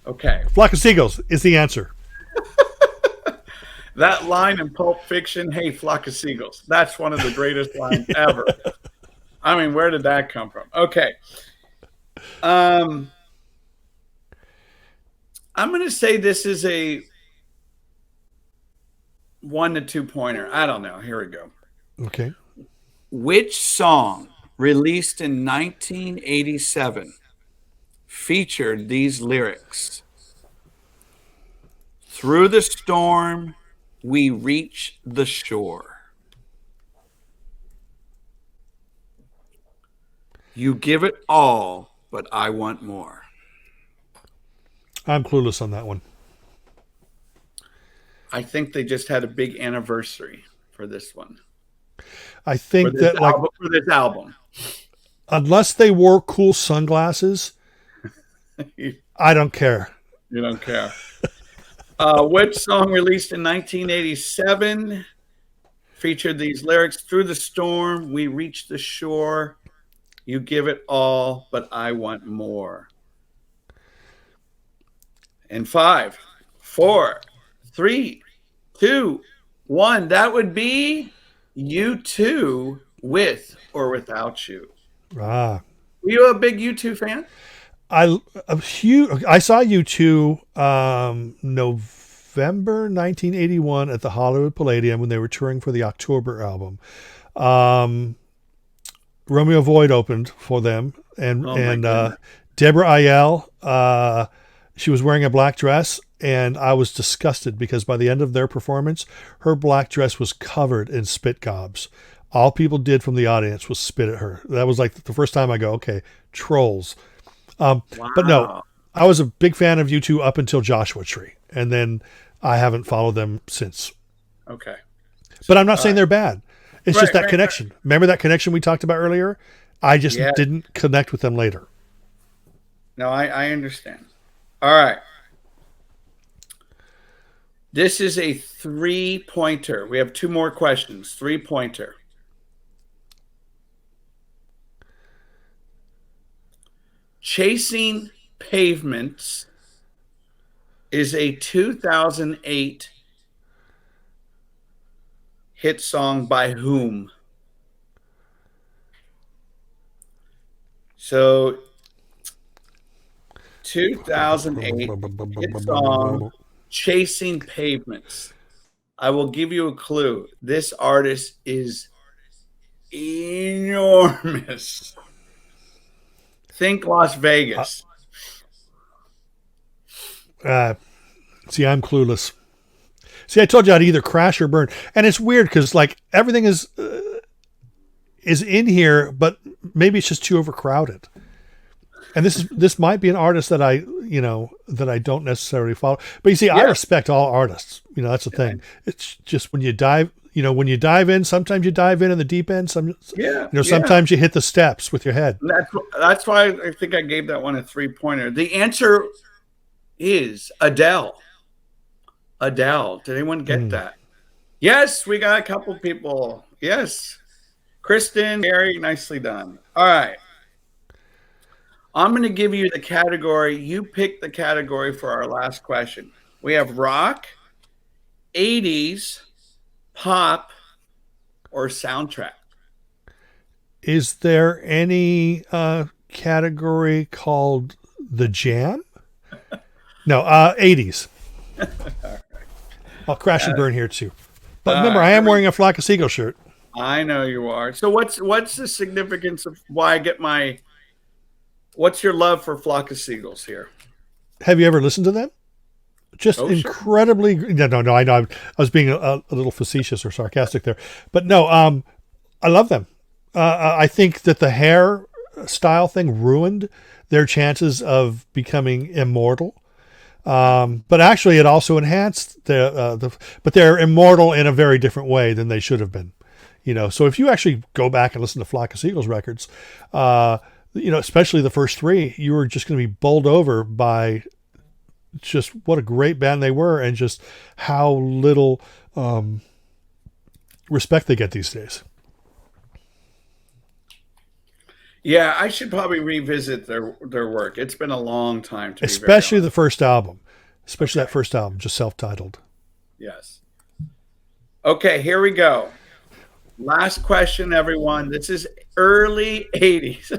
Speaker 3: Okay.
Speaker 2: Flock of Seagulls is the answer.
Speaker 3: That line in Pulp Fiction, hey, flock of seagulls. That's one of the greatest lines ever. I mean, where did that come from? Okay. I'm going to say this is a 1 to 2 pointer. I don't know. Here we go.
Speaker 2: Okay.
Speaker 3: Which song released in 1987 featured these lyrics? Through the storm, we reach the shore. You give it all, but I want more.
Speaker 2: I'm clueless on that one.
Speaker 3: I think they just had a big anniversary for this one.
Speaker 2: I think that
Speaker 3: For this album.
Speaker 2: unless they wore cool sunglasses, I don't care.
Speaker 3: You don't care. Which song released in 1987 featured these lyrics? Through the storm, we reach the shore. You give it all, but I want more. In 5, 4, 3, 2, 1. That would be U2 with or without you.
Speaker 2: Ah.
Speaker 3: Were you a big U2 fan?
Speaker 2: I saw U2 November 1981 at the Hollywood Palladium when they were touring for the October album. Romeo Void opened for them, and Deborah Ayel, she was wearing a black dress, and I was disgusted because by the end of their performance, her black dress was covered in spit gobs. All people did from the audience was spit at her. That was like the first time I go, okay, trolls.
Speaker 3: Wow.
Speaker 2: But no, I was a big fan of U2 up until Joshua Tree, and then I haven't followed them since.
Speaker 3: Okay.
Speaker 2: But I'm not saying they're bad. It's just that
Speaker 3: Right.
Speaker 2: connection. Remember that connection we talked about earlier? I just didn't connect with them later.
Speaker 3: No, I understand. All right. This is a 3-pointer. We have 2 more questions. 3-pointer. Chasing Pavements is a 2008 hit song by whom? So 2008 hit song Chasing Pavements. I will give you a clue. This artist is enormous. Think Las Vegas.
Speaker 2: See, I'm clueless. See, I told you I'd either crash or burn, and it's weird because like everything is in here, but maybe it's just too overcrowded. And this might be an artist that I don't necessarily follow. But you see, I respect all artists. That's the thing. It's just when you dive in, sometimes you dive in the deep end. Sometimes you hit the steps with your head.
Speaker 3: That's why I think I gave that one a 3-pointer. The answer is Adele. Adele. Did anyone get that? Yes, we got a couple people. Yes. Kristen, Gary, nicely done. All right. I'm going to give you the category. You pick the category for our last question. We have rock, 80s, pop, or soundtrack.
Speaker 2: Is there any category called the jam? No, 80s. I'll crash and burn here too. But remember, I am wearing a Flock of Seagull shirt.
Speaker 3: I know you are. So what's the significance of why I get my... What's your love for Flock of Seagulls here?
Speaker 2: Have you ever listened to them? Just incredibly... Sure. No, I know. I was being a little facetious or sarcastic there. But no, I love them. I think that the hair style thing ruined their chances of becoming immortal. But actually it also enhanced but they're immortal in a very different way than they should have been. So if you actually go back and listen to Flock of Seagulls records, especially the first 3, you were just going to be bowled over by just what a great band they were and just how little respect they get these days.
Speaker 3: Yeah, I should probably revisit their work. It's been a long time, to be very
Speaker 2: Especially
Speaker 3: honest.
Speaker 2: the first album. Especially
Speaker 3: Okay.
Speaker 2: that first album, just self-titled.
Speaker 3: Yes. Okay, here we go. Last question, everyone. This is early 80s.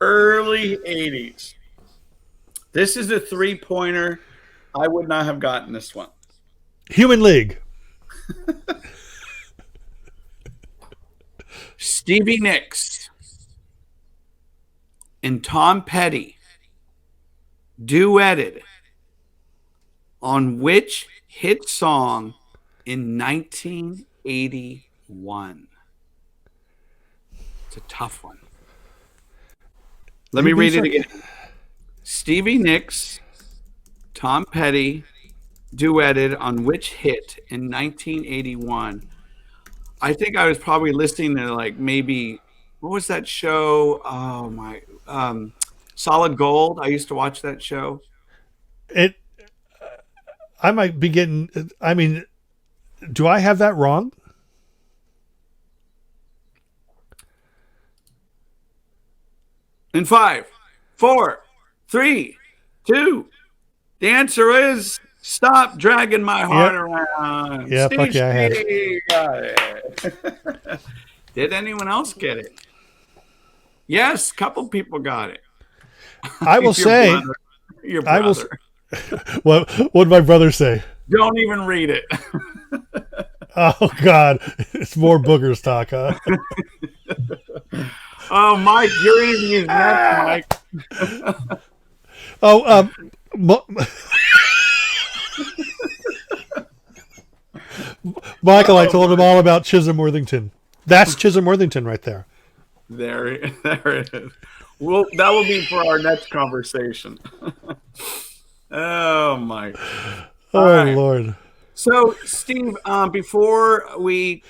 Speaker 3: Early 80s. This is a three-pointer. I would not have gotten this one.
Speaker 2: Human League.
Speaker 3: Stevie Nicks and Tom Petty duetted on which hit song in 1981? It's a tough one. Let me read it again. Stevie Nicks, Tom Petty duetted on which hit in 1981? I think I was probably listening to like maybe what was that show? Oh my, Solid Gold. I used to watch that show.
Speaker 2: It. I might be getting. I mean, do I have that wrong?
Speaker 3: In 5, 4, 3, 2. The answer is Stop Dragging My Heart
Speaker 2: Yep.
Speaker 3: Around.
Speaker 2: Yep,
Speaker 3: Steve
Speaker 2: okay, I had it.
Speaker 3: Schnee got it. Did anyone else get it? Yes, a couple people got it.
Speaker 2: I will say.
Speaker 3: Your
Speaker 2: I will.
Speaker 3: brother.
Speaker 2: What did my brother say?
Speaker 3: Don't even read it.
Speaker 2: Oh God, it's more boogers talk, huh?
Speaker 3: Oh, Mike, your interview's next, Mike.
Speaker 2: Oh, Michael, I told him all about Chisholm Worthington. That's Chisholm Worthington right there.
Speaker 3: There it is. Well, that will be for our next conversation. Oh, Mike.
Speaker 2: Oh
Speaker 3: right.
Speaker 2: Lord.
Speaker 3: So, Steve, before we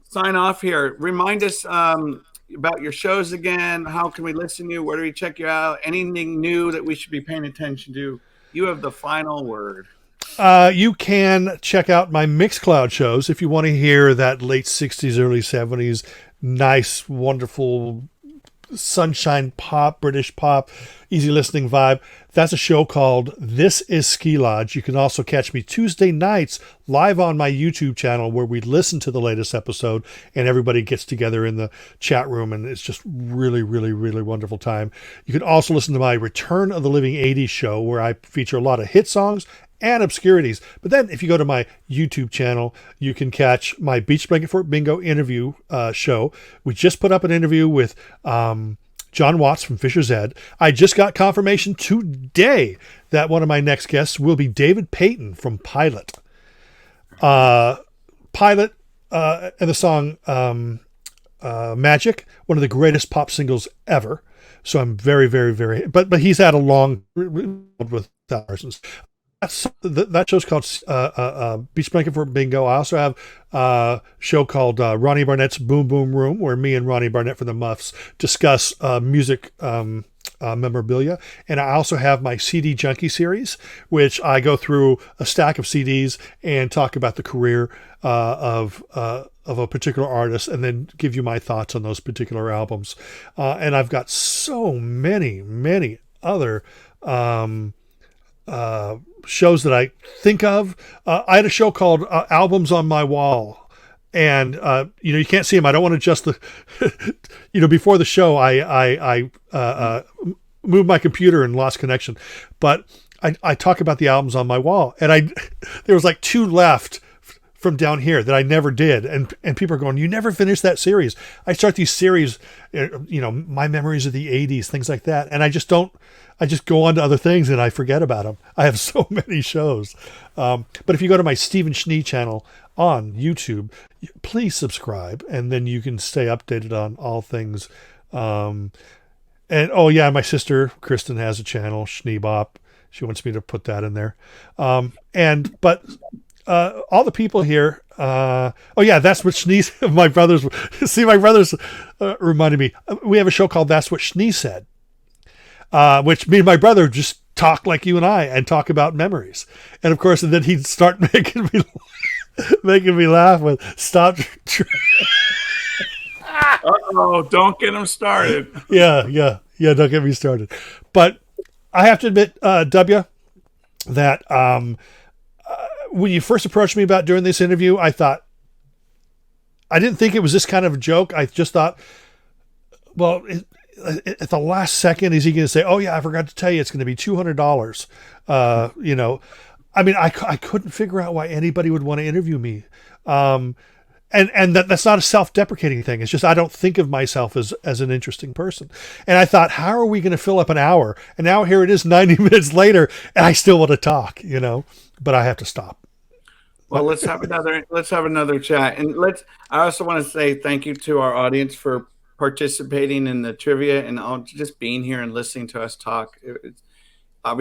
Speaker 3: sign off here, remind us about your shows again. How can we listen to you? Where do we check you out? Anything new that we should be paying attention to? You have the final word.
Speaker 2: You can check out my Mixcloud shows if you want to hear that late 60s, early 70s, nice, wonderful sunshine pop, British pop, easy listening vibe. That's a show called This is Ski Lodge. You can also catch me Tuesday nights live on my YouTube channel where we listen to the latest episode and everybody gets together in the chat room and it's just really, really, really wonderful time. You can also listen to my Return of the Living 80s show where I feature a lot of hit songs and obscurities. But then if you go to my YouTube channel, you can catch my Beach Blanket Fort Bingo interview show. We just put up an interview with John Watts from Fisher's Ed. I just got confirmation today that one of my next guests will be David Payton from Pilot. Pilot and the song Magic, one of the greatest pop singles ever. So I'm very, very, very, but he's had a long with thousands. That show's called Beach Blanket for Bingo. I also have a show called Ronnie Barnett's Boom Boom Room, where me and Ronnie Barnett from the Muffs discuss music memorabilia. And I also have my CD Junkie series, which I go through a stack of CDs and talk about the career of a particular artist and then give you my thoughts on those particular albums. And I've got so many, many other shows that I think of. I had a show called Albums on My Wall. And, you can't see them. I don't want to adjust the, before the show, I moved my computer and lost connection. But I talk about the albums on my wall. And there was like 2 left from down here that I never did. And people are going, you never finished that series. I start these series, my memories of the 80s, things like that. And I just go on to other things and I forget about them. I have so many shows. But if you go to my Steve Schnee channel on YouTube, please subscribe and then you can stay updated on all things. And oh yeah, my sister Kristen has a channel, Schneebop. She wants me to put that in there. But all the people here, oh yeah, That's What Schnee said. My brothers reminded me, we have a show called That's What Schnee Said. Which me and my brother just talk like you and I and talk about memories. And of course, and then he'd start making me laugh with stop.
Speaker 3: Oh, don't get them started.
Speaker 2: Yeah. Don't get me started. But I have to admit, W, that when you first approached me about doing this interview, I didn't think it was this kind of a joke. I just thought, well, at the last second, is he going to say, "Oh yeah, I forgot to tell you, it's going to be $200"? I mean, I couldn't figure out why anybody would want to interview me. And that's not a self-deprecating thing. It's just I don't think of myself as an interesting person. And I thought, how are we going to fill up an hour? And now here it is, 90 minutes later, and I still want to talk. But I have to stop.
Speaker 3: Well, let's have another chat, and I also want to say thank you to our audience for participating in the trivia and just being here and listening to us talk.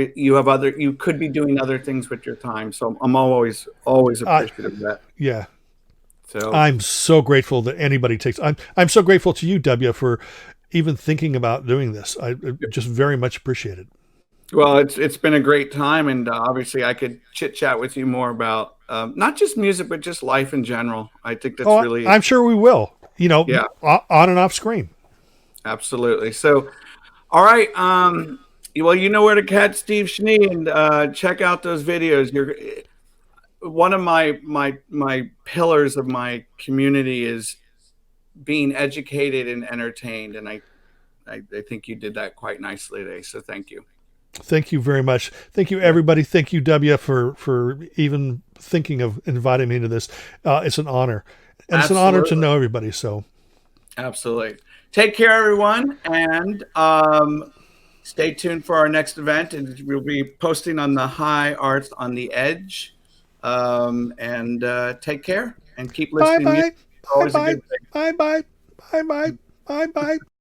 Speaker 3: You could be doing other things with your time, so I'm always appreciative of that.
Speaker 2: Yeah.
Speaker 3: So
Speaker 2: I'm so grateful that anybody takes. I'm so grateful to you, W, for even thinking about doing this. I just very much appreciate it.
Speaker 3: Well, it's been a great time, and obviously I could chit chat with you more about not just music, but just life in general. I think that's really.
Speaker 2: I'm sure we will.
Speaker 3: Yeah,
Speaker 2: on and off screen.
Speaker 3: Absolutely. So, all right. Well, you know where to catch Steve Schnee, and check out those videos. One of my pillars of my community is being educated and entertained, and I think you did that quite nicely today. So thank you.
Speaker 2: Thank you very much. Thank you, everybody. Thank you, W, for even thinking of inviting me to this. It's an honor, and It's an honor to know everybody. So,
Speaker 3: absolutely. Take care, everyone, and stay tuned for our next event. And we'll be posting on the High Arts on the Edge. And take care and keep listening.
Speaker 2: Bye bye. Bye bye. Bye bye. Bye bye. Bye bye.